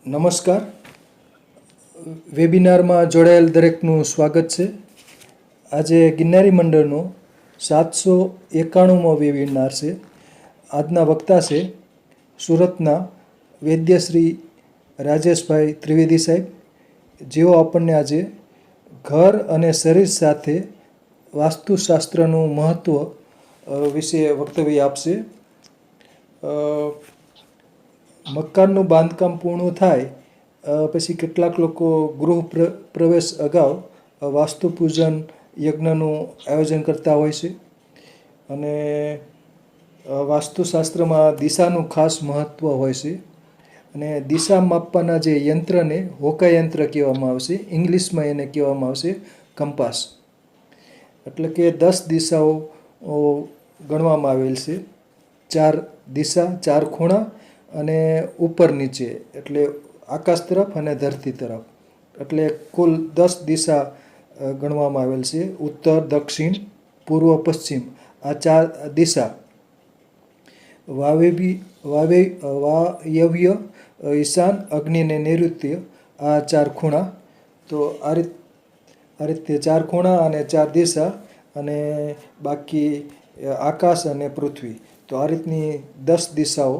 નમસ્કાર. વેબિનારમાં જોડાયેલ દરેકનું સ્વાગત છે. આજે ગિરનારી મંડળનો 791મો વેબિનાર છે. આજના વક્તા છે સુરતના વૈદ્ય શ્રી રાજેશભાઈ ત્રિવેદી સાહેબ, જેઓ આપણને આજે ઘર અને શરીર સાથે વાસ્તુશાસ્ત્રનું મહત્ત્વ વિશે વક્તવ્ય આપશે. મકાનનું બાંધકામ પૂર્ણ થાય પછી કેટલાક લોકો ગૃહ પ્રવેશ અગાઉ વાસ્તુ પૂજન યજ્ઞનું આયોજન કરતા હોય છે. અને વાસ્તુશાસ્ત્રમાં દિશાનું ખાસ મહત્ત્વ હોય છે. અને દિશા માપવાના જે યંત્રને હોકા યંત્ર કહેવામાં આવશે, ઇંગ્લિશમાં એને કહેવામાં આવશે કંપાસ. એટલે કે 10 દિશાઓ ગણવામાં આવેલ છે. 4 દિશા, 4 ખૂણા અને ઉપર નીચે, એટલે આકાશ તરફ અને ધરતી તરફ, એટલે કુલ 10 દિશા ગણવામાં આવેલ છે. ઉત્તર, દક્ષિણ, પૂર્વ, પશ્ચિમ, આ 4 દિશા. વાયવ્ય, ઈશાન, અગ્નિ અને નૈઋત્ય, આ 4 ખૂણા. તો આ રીતે 4 ખૂણા અને 4 દિશા, અને બાકી આકાશ અને પૃથ્વી. તો આ રીતની 10 દિશાઓ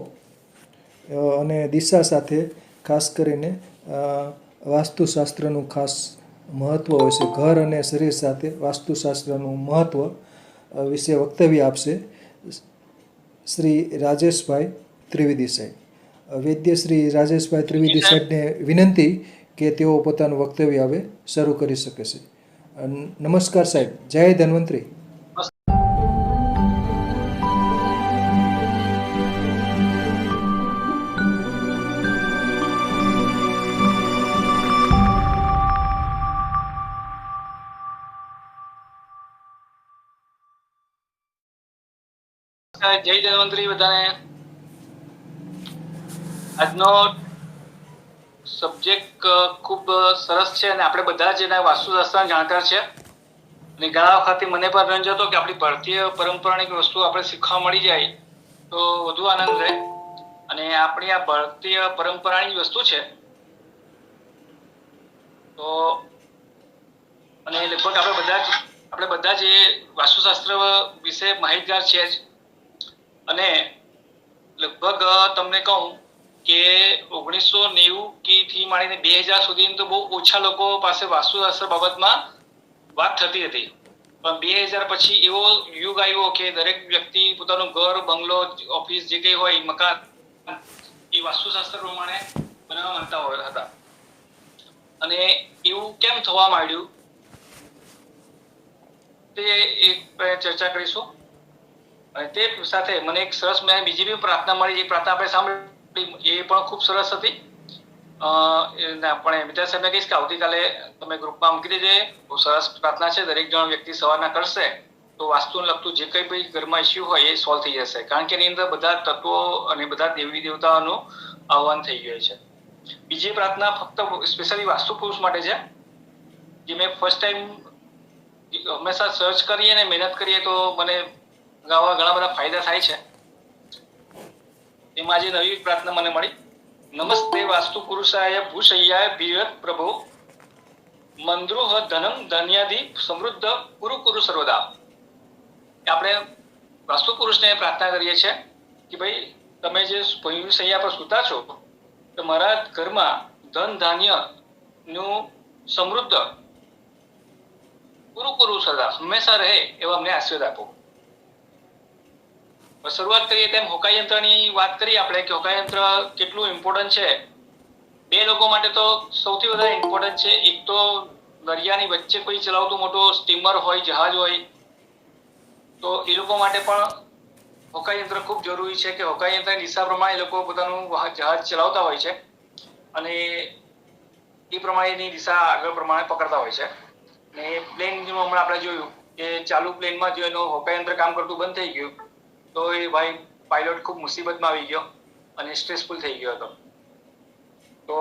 અને દિશા સાથે ખાસ કરીને વાસ્તુશાસ્ત્રનું ખાસ મહત્ત્વ હોય છે. ઘર અને શરીર સાથે વાસ્તુશાસ્ત્રનું મહત્ત્વ વિશે વક્તવ્ય આપશે શ્રી રાજેશભાઈ ત્રિવેદી સાહેબ. વૈદ્ય શ્રી રાજેશભાઈ ત્રિવેદી સાહેબને વિનંતી કે તેઓ પોતાનું વક્તવ્ય હવે શરૂ કરી શકે છે. નમસ્કાર સાહેબ. જય ધન્વંતરી. જય ધન્વંતરી બધાને. આજનો સબ્જેક્ટ ખૂબ સરસ છે અને આપણે બધા જ એના વાસ્તુશાસ્ત્રના જાણકાર છે. અને ઘણા વખતથી મને પણ રંજ હતો કે આપણી ભારતીય પૌરાણિક વસ્તુ આપણે શીખવા મળી જાય તો વધુ આનંદ રહે. અને આપણી આ ભારતીય પરંપરાની વસ્તુ છે. તો અને લગભગ આપણે બધા જ એ વાસ્તુશાસ્ત્ર વિશે માહિતગાર છે જ. અને લગભગ તમને કહું કે 1990 થી માંડીને 2000 સુધી તો બહુ ઓછા લોકો પાસે વાસ્તુશાસ્ત્ર બાબતમાં વાત થતી હતી. પણ 2000 પછી એવો યુગ આવ્યો કે દરેક વ્યક્તિ પોતાનું ઘર, બંગલો, ઓફિસ જે કંઈ હોય મકાન એ વાસ્તુશાસ્ત્ર પ્રમાણે બનાવવા માંગતા હતા. અને એવું કેમ થવા માંડ્યું તે એક ચર્ચા કરીશું. અને તે સાથે મને એક સરસ બીજી બી પ્રાર્થના મળી. એ પ્રાર્થના આપણે સાંભળી, એ પણ ખૂબ સરસ હતી. આપણે મિત્ર સાહેબને કહીશ કે આવતીકાલે તમે ગ્રુપમાં મૂકી દેજે. બહુ સરસ પ્રાર્થના છે. દરેક જણ વ્યક્તિ સવારના કરશે તો વાસ્તુને લગતું જે કંઈ બી ઘરમાં ઇસ્યુ હોય એ સોલ્વ થઈ જશે. કારણ કે એની અંદર બધા તત્વો અને બધા દેવી દેવતાઓનું આહવાન થઈ ગયું છે. બીજી પ્રાર્થના ફક્ત સ્પેશિયલી વાસ્તુ પુરુષ માટે છે, જે મેં ફર્સ્ટ ટાઈમ હંમેશા સર્ચ કરીએ અને મહેનત કરીએ તો મને ઘણા બધા ફાયદા થાય છે. એમાં જે નવી પ્રાર્થના મને મળી, નમસ્તે વાસ્તુ પુરુષાય ભૂષય્યાય ભીરત પ્રભો મંદ્રુહ ધનમ ધન્યાધિ સમૃદ્ધ કુરુ કુરુ સર્વદા. આપણે વાસ્તુ પુરુષને પ્રાર્થના કરીએ છીએ કે ભાઈ તમે જે ભૂષય્યા પર સૂતા છો તો મારા ઘરમાં ધન ધાન્ય નું સમૃદ્ધ કુરુ કુરુ સદા હંમેશા રહે એવા અમને આશીર્વાદ આપો. શરૂઆત કરીએ તેમ હોકા યંત્રની વાત કરીએ આપણે કે હોકા યંત્ર કેટલું ઇમ્પોર્ટન્ટ છે. 2 લોકો માટે તો સૌથી વધારે ઇમ્પોર્ટન્ટ છે. એક તો દરિયાની વચ્ચે કોઈ ચલાવતું મોટું સ્ટીમર હોય, જહાજ હોય, તો એ લોકો માટે પણ હોકા યંત્ર ખૂબ જરૂરી છે કે હોકા યંત્રની દિશા પ્રમાણે એ લોકો પોતાનું જહાજ ચલાવતા હોય છે અને એ પ્રમાણેની દિશા આગળ પ્રમાણે પકડતા હોય છે. ને પ્લેન હમણાં આપણે જોયું કે ચાલુ પ્લેનમાં જો એનું હોકા યંત્ર કામ કરતું બંધ થઈ ગયું તો એ ભાઈ પાયલોટ ખૂબ મુસીબતમાં આવી ગયો અને સ્ટ્રેસફુલ થઈ ગયો હતો. તો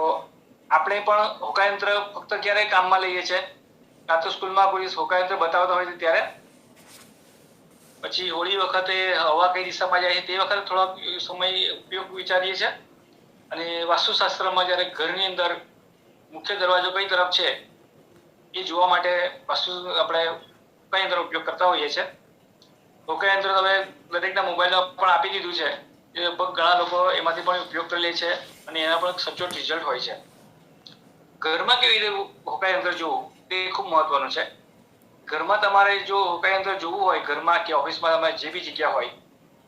આપણે પણ હોકાયંત્ર ફક્ત ક્યારે કામમાં લઈએ છીએ, કાં તો સ્કૂલમાં કોઈ હોકાયંત્ર બતાવતા હોય છે ત્યારે, પછી હોળી વખતે હવા કઈ દિશામાં જાય છે તે વખતે થોડોક સમય ઉપયોગ વિચારીએ છીએ, અને વાસ્તુશાસ્ત્રમાં જ્યારે ઘરની અંદર મુખ્ય દરવાજો કઈ તરફ છે એ જોવા માટે આપણે કઈ યંત્ર ઉપયોગ કરતા હોઈએ છીએ. કઈ યંત્ર તમે દરેકના મોબાઈલમાં પણ આપી દીધું છે. એ લગભગ ઘણા લોકો એમાંથી પણ ઉપયોગ કરી લે છે અને એના પણ સચોટ રિઝલ્ટ હોય છે. ઘરમાં કેવી રીતે હોકાય યંત્ર જોવું તે ખૂબ મહત્વનું છે. ઘરમાં તમારે જો હોકાય યંત્ર જોવું હોય, ઘરમાં કે ઓફિસમાં તમારે જે બી જગ્યા હોય,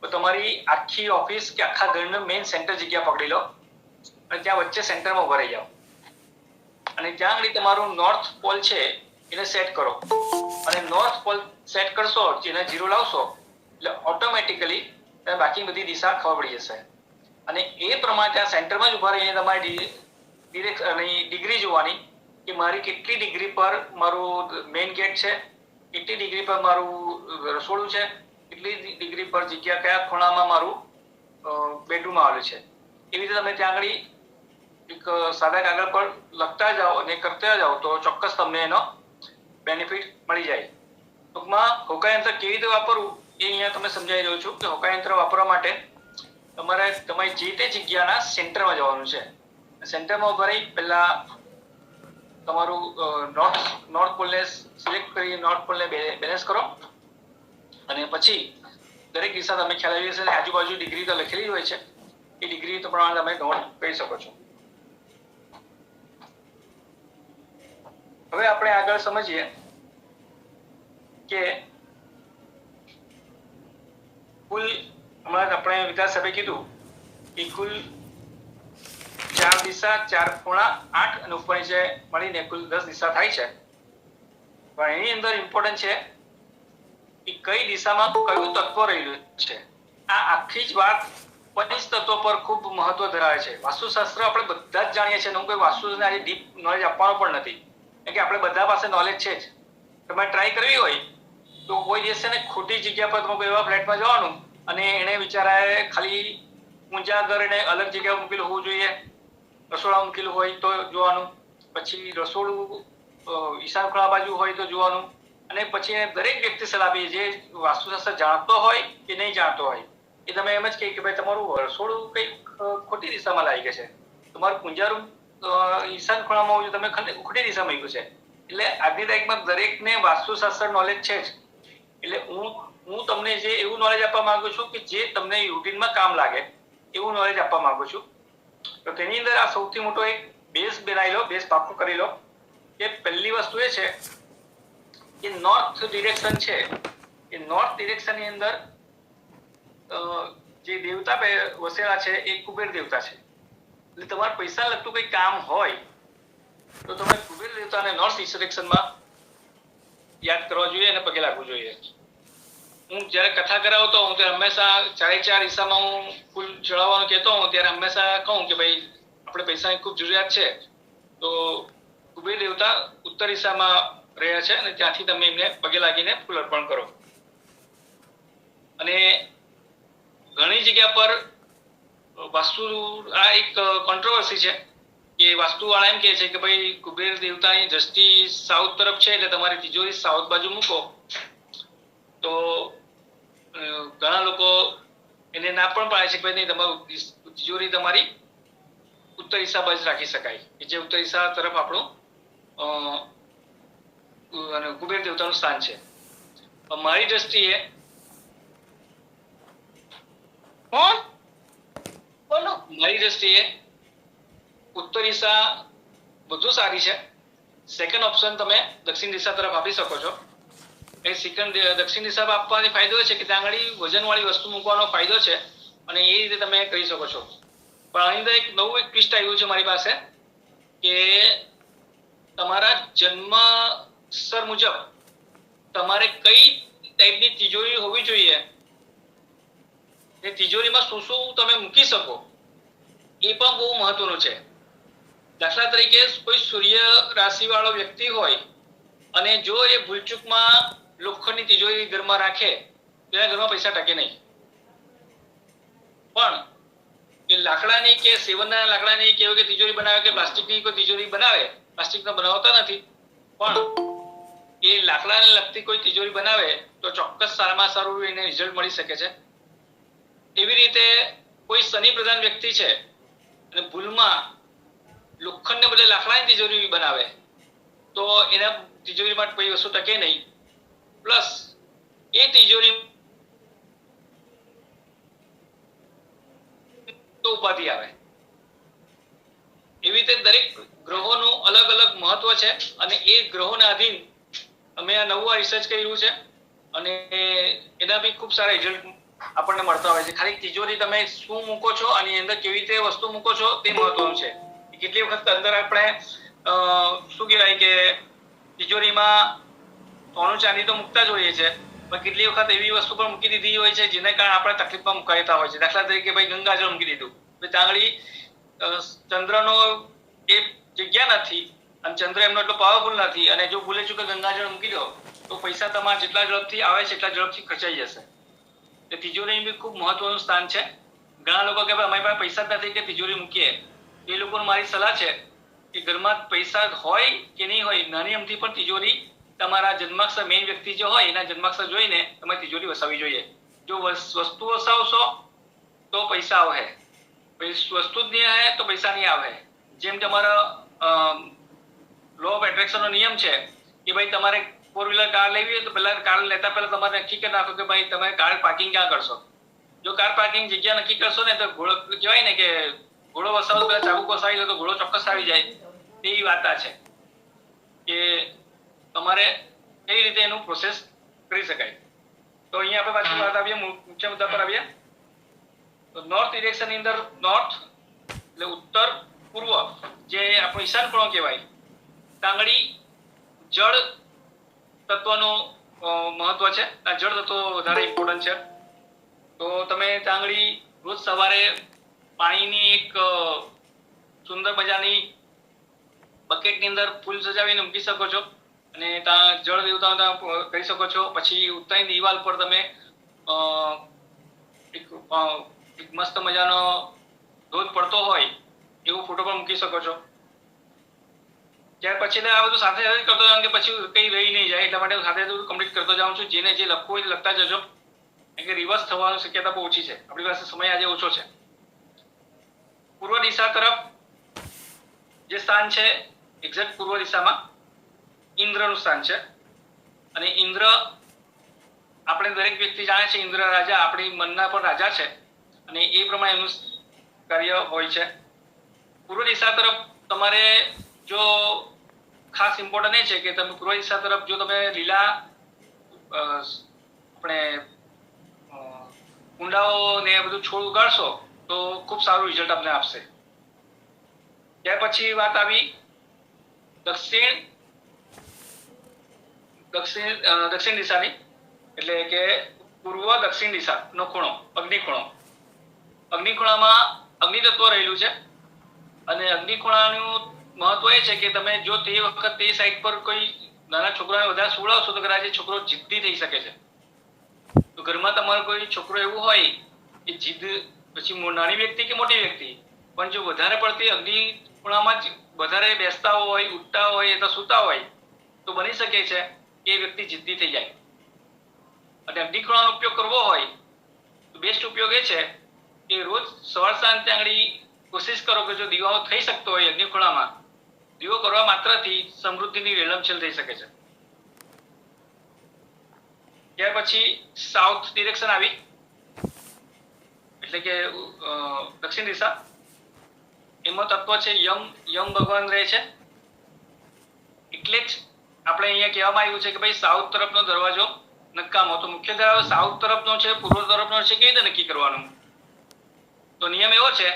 તો તમારી આખી ઓફિસ કે આખા ઘરનું મેઇન સેન્ટર જગ્યા પકડી લો અને ત્યાં વચ્ચે સેન્ટરમાં ઉભા રહી જાઓ અને ત્યાં આગળ તમારું નોર્થ પોલ છે એને સેટ કરો અને નોર્થ પોલ સેટ કરશો, જેને 0 લાવશો એટલે ઓટોમેટિકલી બાકી બધી દિશા ખબર પડી જશે અને એ પ્રમાણે ત્યાં સેન્ટરમાં જ ઉભા રહીને તમારી ડિગ્રી જોવાની કે મારી કેટલી ડિગ્રી પર મારું મેઇન ગેટ છે, કેટલી ડિગ્રી પર મારું રસોડું છે, કેટલી ડિગ્રી પર જગ્યા કયા ખૂણામાં મારું બેડરૂમ આવેલું છે. એવી રીતે તમે ત્યાં આગળ એક સાદા કાગળ પર લખતા જાઓ અને કરતા જાઓ તો ચોક્કસ તમને એનો બેનિફિટ મળી જાય. ટૂંકમાં હોકાય યંત્ર કેવી રીતે વાપરવું એ અહીંયા તમે સમજાવી રહ્યો છું કે હોકાય યંત્ર વાપરવા માટે તમારે તમારી જે તે જગ્યાના સેન્ટરમાં જવાનું છે. સેન્ટરમાં ઉભા રહી પહેલા તમારું નોર્થ પોલને સિલેક્ટ કરી નોર્થ પોલને બેલેન્સ કરો અને પછી દરેક દિશા તમે ખ્યાલ આવી હશે. આજુબાજુ ડિગ્રી તો લખેલી હોય છે, એ ડિગ્રી પ્રમાણે તમે નોટ કરી શકો છો. હવે આપણે આગળ સમજીએ કે કુલ હમણાં આપણે વિકાસ સાહેબે કીધું કે કુલ 4 દિશા, 4 ખૂણા, 8 અને ઉપર નીચે મળીને કુલ 10 દિશા થાય છે. પણ એની અંદર ઇમ્પોર્ટન્ટ છે કે કઈ દિશામાં કયું તત્વ રહેલું છે. આ આખી જ વાત ખનિજ તત્વો પર ખૂબ મહત્વ ધરાવે છે. વાસ્તુશાસ્ત્ર આપણે બધા જ જાણીએ છીએ, કોઈ વાસ્તુને આજે ડીપ નોલેજ આપવાનું પણ નથી, કારણ કે આપણે બધા પાસે નોલેજ છે જ. તમારે ટ્રાય કરવી હોય તો કોઈ દિવસ છે ને ખોટી જગ્યા પર તમે કોઈ એવા ફ્લેટમાં જવાનું અને એને વિચારાય ખાલી ઊંચા ઘર એને અલગ જગ્યા મૂકેલું હોવું જોઈએ, રસોડા મૂકેલું હોય તો જોવાનું, પછી રસોડું ઈશાન ખૂણા બાજુ હોય તો જોવાનું અને પછી દરેક વ્યક્તિ સલાહ આપી જે વાસ્તુશાસ્ત્ર જાણતો હોય કે નહીં જાણતો હોય એ તમે એમ જ કહે કે ભાઈ તમારું રસોડું કંઈક ખોટી દિશામાં લાગી છે, તમારું પૂંજારું ઈશાન ખૂણામાં હોય તમે ખોટી દિશામાં મૂક્યું છે. એટલે આજની તારીખમાં દરેકને વાસ્તુશાસ્ત્ર નોલેજ છે જ. એટલે હું તમને જે એવું નોલેજ આપવા માંગુ છું કે જે તમને રૂટીનમાં કામ લાગે એવું નોલેજ આપવા માંગુ છું. તો તેની અંદર આ સૌથી મોટો એક બેઝ બનાવી લો, બેઝ પાકું કરી લો કે પહેલી વસ્તુ એ છે કે નોર્થ ડિરેક્શન છે એ નોર્થ ડિરેક્શન ની અંદર જે દેવતા વસેલા છે એ કુબેર દેવતા છે. એટલે તમારે પૈસા લગતું કોઈ કામ હોય તો તમે કુબેર દેવતાને નોર્થ ડિરેક્શનમાં યાદ કરવા જોઈએ અને પગે લાગવું જોઈએ. હું જ્યારે કથા કરાવતો હું ત્યારે હંમેશા 4 દિશામાં હું ફૂલ ચડાવવાનું કહેતો હું ત્યારે હંમેશા કહું કે ભાઈ આપણે પૈસાની ખૂબ જરૂરિયાત છે તો કુબેર દેવતા ઉત્તર દિશામાં રહ્યા છે અને ત્યાંથી તમે એમને પગે લાગીને ફૂલ અર્પણ કરો. અને ઘણી જગ્યા પર વાસ્તુ આ એક કોન્ટ્રોવર્સી છે કે વાસ્તુવાળા એમ કહે છે કે ભાઈ કુબેર દેવતાની દ્રષ્ટિ સાઉથ તરફ છે એટલે તમારી તિજોરી સાઉથ બાજુ મૂકો. તો ઘણા લોકો એને ના પણ પાડે છે કે ભાઈ નહીં, તમારું તિજોરી તમારી ઉત્તર દિશા બાજુ રાખી શકાય કે જે ઉત્તર દિશા તરફ આપણું કુબેર દેવતાનું સ્થાન છે. મારી દ્રષ્ટિએ ઉત્તર દિશા વધુ સારી છે. સેકન્ડ ઓપ્શન તમે દક્ષિણ દિશા તરફ આપી શકો છો. એ દક્ષિણ દિશા આપવાની ફાયદો છે કે ત્યાં આગળ વજનવાળી વસ્તુ મૂકવાનો ફાયદો છે અને એ રીતે તમે કરી શકો છો. પણ આની અંદર એક નવું ટ્વિસ્ટ આવ્યું છે મારી પાસે કે તમારા જન્મસર મુજબ તમારે કઈ ટાઈપની તિજોરી હોવી જોઈએ, એ તિજોરીમાં શું શું તમે મૂકી શકો એ પણ બહુ મહત્વનું છે. દાખલા તરીકે કોઈ સૂર્ય રાશિ વાળો વ્યક્તિ હોય અને જો એ ભૂલચૂકમાં લોખંડની તિજોરી ઘરમાં રાખે તો એના ઘરમાં પૈસા ટકે નહીં. પણ એ લાકડાની કે સેવનના લાકડાની કેવું કે તિજોરી બનાવે કે પ્લાસ્ટિકની કોઈ તિજોરી બનાવે, પ્લાસ્ટિકનો બનાવતા નથી પણ એ લાકડાને લગતી કોઈ તિજોરી બનાવે તો ચોક્કસ સારામાં સારું એને રિઝલ્ટ મળી શકે છે. એવી રીતે કોઈ શનિ પ્રધાન વ્યક્તિ છે અને ભૂલમાં લોખંડને બદલે લાકડાની તિજોરી બનાવે તો એના તિજોરીમાં કોઈ વસ્તુ ટકે નહીં. પ્લસ એ તિજોરી તો ઉપાધિ આવે. એવી રીતે દરેક ગ્રહોનું અલગ અલગ મહત્વ છે અને એ ગ્રહોના આધીન અમે આ નવું રિસર્ચ કર્યું છે અને એના બી ખૂબ સારા રિઝલ્ટ આપણને મળતા હોય છે. ખાલી તિજોરી તમે શું મૂકો છો અને અંદર કેવી રીતે વસ્તુ મૂકો છો તે મહત્વનું છે. કેટલી વખત અંદર આપણે શું કહેવાય કે તિજોરીમાં સોનું ચાંદી તો મૂકતા જ હોઈએ છે, પણ કેટલી વખત એવી વસ્તુ પણ મૂકી દીધી હોય છે જેને કારણે આપણે તકલીફમાં મુકાઈતા હોય છે. દાખલા તરીકે ભાઈ ગંગાજળ મૂકી દીધું, તાંગડી ચંદ્રનો એ જગ્યા નથી અને ચંદ્ર એમનો એટલો પાવરફુલ નથી અને જો ભૂલે ચૂકે ગંગાજળ મૂકી દો તો પૈસા તમારા જેટલા ઝડપથી આવે છે એટલા ઝડપથી ખર્ચાઈ જશે. તે તિજોરી બી ખૂબ મહત્વનું સ્થાન છે. ઘણા લોકો કે અમારી પાસે પૈસા જ નથી કે તિજોરી મૂકીએ, એ લોકોને મારી સલાહ છે કે ઘરમાં પૈસા હોય કે નહીં હોય, નાની અમથી પણ તિજોરી તમારા જન્માક્ષર મેઇન વ્યક્તિ જે હોય એના જન્માક્ષર જોઈને તમે તિજોરી વસાવવી જોઈએ. જો વસ્તુ વસાવશો તો પૈસા આવે, વસ્તુ જ નહીં આવે તો પૈસા નહીં આવે. જેમ તમારા લો ઓફ એટ્રેક્શન નો નિયમ છે કે ભાઈ તમારે 4-વ્હીલર કાર લેવી હોય તો પહેલા કાર લેતા પહેલા તમારે નક્કી કરી નાખો કે ભાઈ તમે કાર પાર્કિંગ ક્યાં કરશો. જો કાર પાર્કિંગ જગ્યા નક્કી કરશો ને તો ઘોડો કહેવાય ને કે ઘોડો વસાવો પહેલા ચાબુક વસાવી લો તો ઘોડો ચોક્કસ આવી જાય. તેવી વાત આ છે કે તમારે કઈ રીતે એનું પ્રોસેસ કરી શકાય. તો અહીંયા આપણે પાછી વાત આવીએ મુખ્ય મુદ્દા પર આવીએ. તો નોર્થ ડિરેક્શન ની અંદર નોર્થ એટલે ઉત્તર પૂર્વ જે આપણો ઈશાન ખૂણો કહેવાય, તાંગડી જળ તત્વનું મહત્વ છે. આ જળ તત્વ વધારે ઇમ્પોર્ટન્ટ છે. તો તમે તાંગડી રોજ સવારે પાણીની એક સુંદર મજાની બકેટની અંદર ફૂલ સજાવીને મૂકી શકો છો અને ત્યાં જળ દેવતા કરી શકો છો. પછી ઉત્તરની દિવાલ પર તમે એક મસ્ત મજાનો ધોધ પડતો હોય એવો ફોટો પણ મૂકી શકો છો. ત્યાર પછી આ બધું સાથે સાથે કરતો જાઉં કે પછી કઈ રહી નહીં જાય, એટલા માટે સાથે કમ્પ્લીટ કરતો જાઉં છું. જેને જે લખવું હોય લખતા જજો, કારણ કે રિવર્સ થવાની શક્યતા બહુ ઓછી છે. આપણી પાસે સમય આજે ઓછો છે. પૂર્વ દિશા તરફ જે સ્થાન છે એક્ઝેક્ટ પૂર્વ દિશામાં ઇન્દ્રનું સ્થાન છે અને ઇન્દ્ર આપણે દરેક વ્યક્તિ જાણે છે ઇન્દ્ર રાજા આપણી મનના પણ રાજા છે અને એ પ્રમાણે એનું કાર્ય હોય છે. પૂર્વ દિશા તરફ તમારે જો ખાસ ઇમ્પોર્ટન્ટ એ છે કે તમે પૂર્વ દિશા તરફ જો તમે લીલા આપણે કુંડાઓ ને બધું છોડ ઉગાડશો તો ખૂબ સારું રિઝલ્ટ આપને આપશે. ત્યાર પછી વાત આવી દક્ષિણ દિશાની, એટલે કે પૂર્વ દક્ષિણ દિશાનો ખૂણો અગ્નિ ખૂણો. અગ્નિ ખૂણામાં અગ્નિ તત્વ રહેલું છે અને અગ્નિ ખૂણાનું મહત્વ એ છે કે તમે જો તે વખત તે સાઈડ પર કોઈ નાના છોકરાને વધારે સુવડાવશો તો કદાચ એ છોકરો જિદ્દી થઈ શકે છે. તો ઘરમાં તમારો કોઈ છોકરો એવું હોય કે જીદ, પછી નાની વ્યક્તિ કે મોટી વ્યક્તિ, પણ જો વધારે પડતી અગ્નિ ખૂણામાં જ વધારે બેસતા હોય, ઉઠતા હોય અથવા સૂતા હોય તો બની શકે છે કે એ વ્યક્તિ જિદ્દી થઈ જાય. અને અગ્નિ ખૂણાનો ઉપયોગ કરવો હોય તો બેસ્ટ ઉપયોગ એ છે કે રોજ સવાર સાંજ આંગળી કોશિશ કરો કે જો દીવો થઈ શકતો હોય અગ્નિ ખૂણામાં, દીવો કરવા માત્રથી સમૃદ્ધિની રેલમછેલ થઈ શકે છે. ત્યાર પછી સાઉથ ડિરેક્શન આવી, એટલે કે દક્ષિણ દિશા. એમાં તત્વ છે યમ ભગવાન રહે છે. એટલે જ આપણે અહીંયા કહેવામાં આવ્યું છે કે ભાઈ સાઉથ તરફનો દરવાજો નકામો. તો મુખ્ય દરવાજો સાઉથ તરફનો છે, પૂર્વ તરફનો છે, કેવી રીતે નક્કી કરવાનું? તો નિયમ એવો છે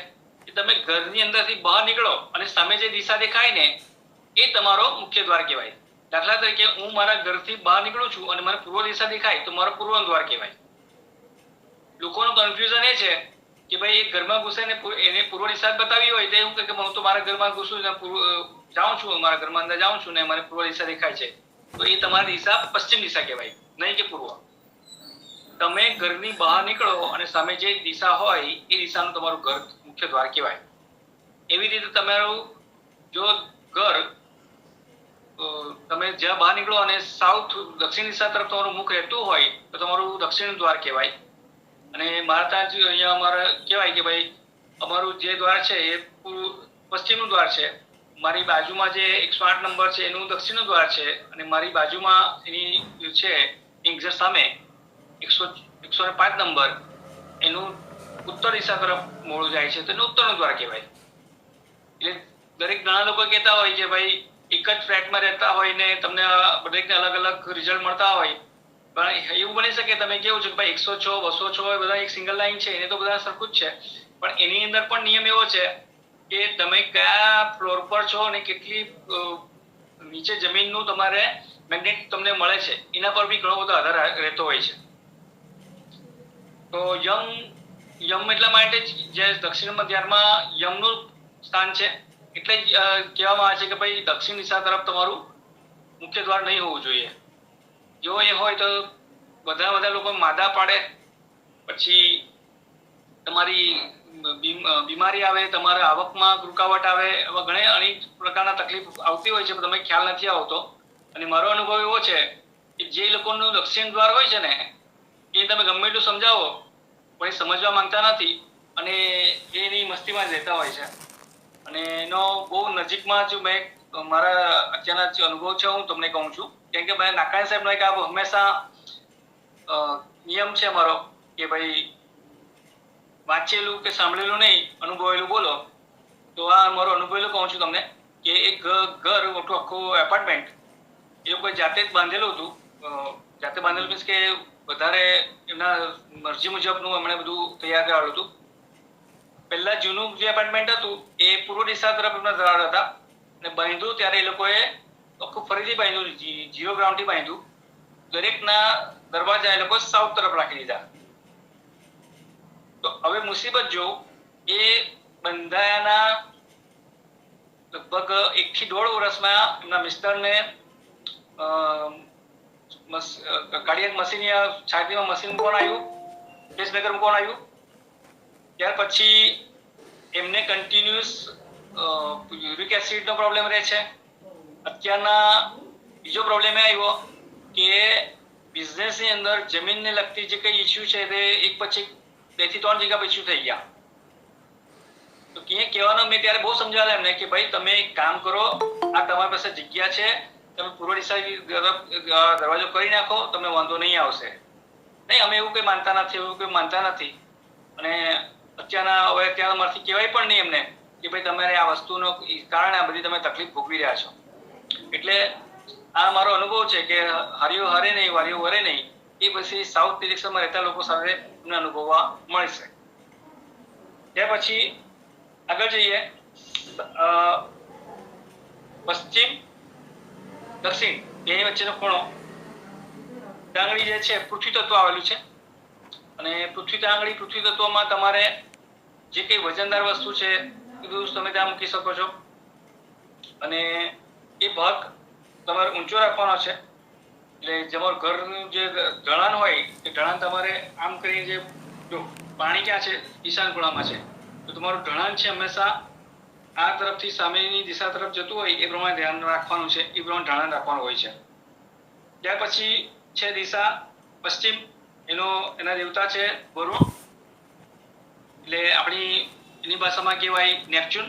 કે તમે ઘરની અંદરથી બહાર નીકળો અને સામે જે દિશા દેખાય ને એ તમારો મુખ્ય દ્વાર કહેવાય. દાખલા તરીકે હું મારા ઘરથી બહાર નીકળું છું અને મને પૂર્વ દિશા દેખાય તો મારો પૂર્વ દ્વાર કહેવાય. લોકોનું કન્ફ્યુઝન એ છે કે ભાઈ એક ઘરમાં ઘૂસે ને એને પૂર્વ દિશા બતાવી હોય તો હું કે હું તો મારા ઘરમાં ઘૂસું ને જાઉં છું, મારા ઘરમાં અંદર જાઉં છું ને મને પૂર્વ દિશા દેખાય છે, તો એ તમારી દિશા પશ્ચિમ દિશા કહેવાય, નહીં કે પૂર્વ. તમે ઘરની બહાર નીકળો અને સામે જે દિશા હોય એ દિશાનું તમારું ઘર મુખ્ય દ્વાર કહેવાય. એવી રીતે તમારું જો ઘર તમે જ્યાં બહાર નીકળો અને સાઉથ દક્ષિણ દિશા તરફ તમારું મુખ રહેતું હોય તો તમારું દક્ષિણ દ્વાર કહેવાય. અને મારા ત્યાં અહીંયા અમારે કહેવાય કે ભાઈ અમારું જે દ્વાર છે એ પશ્ચિમનું દ્વાર છે, મારી બાજુમાં જે 108 નંબર છે એનું દક્ષિણનું દ્વાર છે, અને મારી બાજુમાં એની છે એક્ઝેક્ટ સામે 105 નંબર એનું ઉત્તર દિશા તરફ મોડું જાય છે, તો એનું ઉત્તરનું દ્વાર કહેવાય. એટલે દરેક ઘણા લોકો કહેતા હોય કે ભાઈ એક જ ફ્લેટમાં રહેતા હોય ને તમને દરેકને અલગ અલગ રિઝલ્ટ મળતા હોય, પણ એવું બની શકે તમે કેવું છે કે ભાઈ 106 206 બધા એક સિંગલ લાઈન છે એને તો બધા સરખું જ છે, પણ એની અંદર પણ નિયમ એવો છે કે તમે કયા ફ્લોર પર છો અને કેટલી નીચે જમીનનું તમારે મેગ્નેટ તમને મળે છે એના પર બી ઘણો બધો આધાર રહેતો હોય છે. તો યમ એટલા માટે જે દક્ષિણમાં ધ્યાનમાં યમનું સ્થાન છે, એટલે જ કહેવામાં આવે છે કે ભાઈ દક્ષિણ દિશા તરફ તમારું મુખ્ય દ્વાર નહીં હોવું જોઈએ. જો એ હોય તો બધા લોકો માદા પાડે, પછી તમારી બીમારી આવે, તમારા આવકમાં રૂકાવટ આવે, એવા ઘણા અનેક પ્રકારના તકલીફ આવતી હોય છે, પણ તમે ખ્યાલ નથી આવતો. અને મારો અનુભવ એવો છે કે જે લોકોનું દક્ષિણ દ્વાર હોય છે ને એ તમે ગમે એટલું સમજાવો પણ એ સમજવા માંગતા નથી અને એની મસ્તીમાં જ રહેતા હોય છે. અને એનો બહુ નજીકમાં જ મેં મારા અત્યારના જે અનુભવ છે હું તમને કહું છું, કેમ કે ભાઈ નાકાણી સાહેબનો એક આ હંમેશા નિયમ છે મારો કે ભાઈ વાંચેલું કે સાંભળેલું નહીં, અનુભવેલું બોલો. તો આ મારો અનુભવેલું કહું છું તમને કે એક ઘર મોટું આખું એપાર્ટમેન્ટ એ લોકોએ જાતે જ બાંધેલું હતું. જાતે બાંધેલું મીન્સ કે વધારે એમના મરજી મુજબનું એમણે બધું તૈયાર કરેલું હતું. પહેલા જૂનું જે એપાર્ટમેન્ટ હતું એ પૂર્વ દિશા તરફ એમના દ્વાર હતા, અને બાંધ્યું ત્યારે એ લોકોએ આખું ફરીથી બાંધ્યું, 0 ગ્રાઉન્ડથી બાંધ્યું. દરેકના દરવાજા એ લોકો સાઉથ તરફ રાખી દીધા. તો હવે મુસીબત જો એ બંધાયાના લગભગ 1 થી 1.5 વર્ષમાં એમના મિસ્ટરને કાર્ડિયક મશીન યા છાતીમાં મશીન કોણ આવ્યું, પેસમેકર કોણ આવ્યું. ત્યાર પછી એમને કન્ટિન્યુઅસ યુરિક એસિડનો પ્રોબ્લેમ રહે છે. અત્યારના બીજો પ્રોબ્લેમ એ આવ્યો કે બિઝનેસની અંદર જમીનને લગતી જે કઈ ઇસ્યુ છે તે એક પછી 2 થી 3 જગ્યા ઇસ્યુ થઈ ગયા. તો ક્યાંય કહેવાનો મેં ત્યારે બહુ સમજાવ્યા એમને કે ભાઈ તમે એક કામ કરો, આ તમારી પાસે જગ્યા છે, તમે પૂર્વ દિશા દરવાજો કરી નાખો, તમને વાંધો નહીં આવશે. નહીં, અમે એવું કંઈ માનતા નથી. અને અત્યારના મારથી કહેવાય પણ નહીં એમને કે ભાઈ તમારે આ વસ્તુનો કારણે આ બધી તમે તકલીફ ભોગવી રહ્યા છો. એટલે આ મારો અનુભવ છે કે હરિયો હરે નહીં, વારિયો વરે નહીં, એ પછી સાઉથ ડિરેક્શનમાં રહેતા લોકો સાથે અમને અનુભવવા મળશે. ત્યાર પછી આગળ જઈએ, પશ્ચિમ દક્ષિણ એની વચ્ચેનો ખૂણો ડાંગળી જે છે પૃથ્વી તત્વ આવેલું છે, અને પૃથ્વી તત્વમાં તમારે જે કઈ વજનદાર વસ્તુ છે એ બધું તમે ત્યાં મૂકી શકો છો, અને એ ભાગ તમારે ઊંચો રાખવાનો છે. એટલે તમારું ઘરનું જે ઢળાન હોય એ ઢળાન તમારે આમ કરીને, જે જો પાણી ક્યાં છે ઈશાન ખૂણામાં છે, તો તમારું ઢળાન છે હંમેશા આ તરફથી સામેની દિશા તરફ જતું હોય એ પ્રમાણે ધ્યાન રાખવાનું છે, એ પ્રમાણે ઢળાન રાખવાનું હોય છે. ત્યાર પછી છે દિશા પશ્ચિમ, એના દેવતા છે વરુણ, એટલે એની ભાષામાં કહેવાય નેપચ્યુન.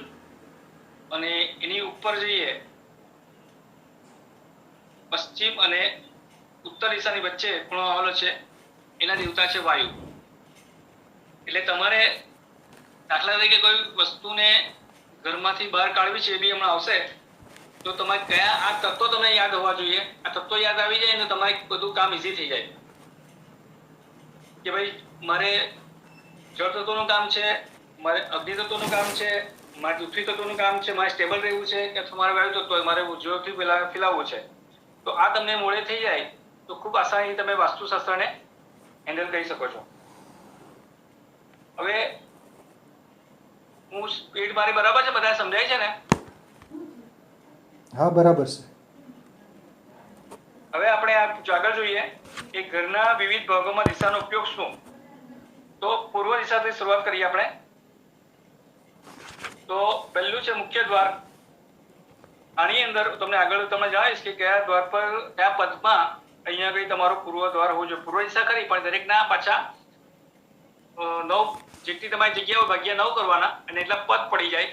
અને એની ઉપર જઈએ, પશ્ચિમ અને ઉત્તર દિશાની વચ્ચે ખૂણો આવેલો છે, એના દેવતા છે વાયુ. એટલે તમારે દાખલા તરીકે કોઈ વસ્તુને ઘરમાંથી બહાર કાઢવી છે, એ બી હમણાં આવશે, તો તમારે કયા આ તત્વો તમને યાદ હોવા જોઈએ. આ તત્વો યાદ આવી જાય ને તમારે બધું કામ ઈઝી થઈ જાય. કે ભાઈ મારે જળ તત્વનું કામ છે, મારે અગ્નિ તત્વનું કામ છે, મારે પૃથ્વી તત્વનું કામ છે, મારે સ્ટેબલ રહેવું છે, કે તમારે વાયુ તત્વ મારે ઉદ્યોગથી ફેલાવવું છે. તો આ તમને મોડે થઈ જાય તો ખૂબ આસાનીથી તમે વાસ્તુશાસ્ત્રને હેન્ડલ કરી શકો છો. હવે હું સ્પીડ મારી બરાબર છે, બધા સમજાય છે ને? હા, બરાબર છે. હવે આપણે આગળ જોઈએ કે ઘરના વિવિધ ભાગોમાં દિશાનો ઉપયોગ શું. તો પૂર્વ દિશાથી શરૂઆત કરીએ આપણે. તો પહેલું છે મુખ્ય દ્વાર. આની અંદર તમને આગળ જણાવીશ કે કયા દ્વાર પર કયા પદમાં અહીંયા કઈ તમારો પૂર્વ દ્વાર હોવું જોઈએ. પૂર્વ દિશા ખરી, પણ દરેકના પાછા જેટલી તમારી જગ્યાઓ ભાગ્યા 9 કરવાના અને એટલા પદ પડી જાય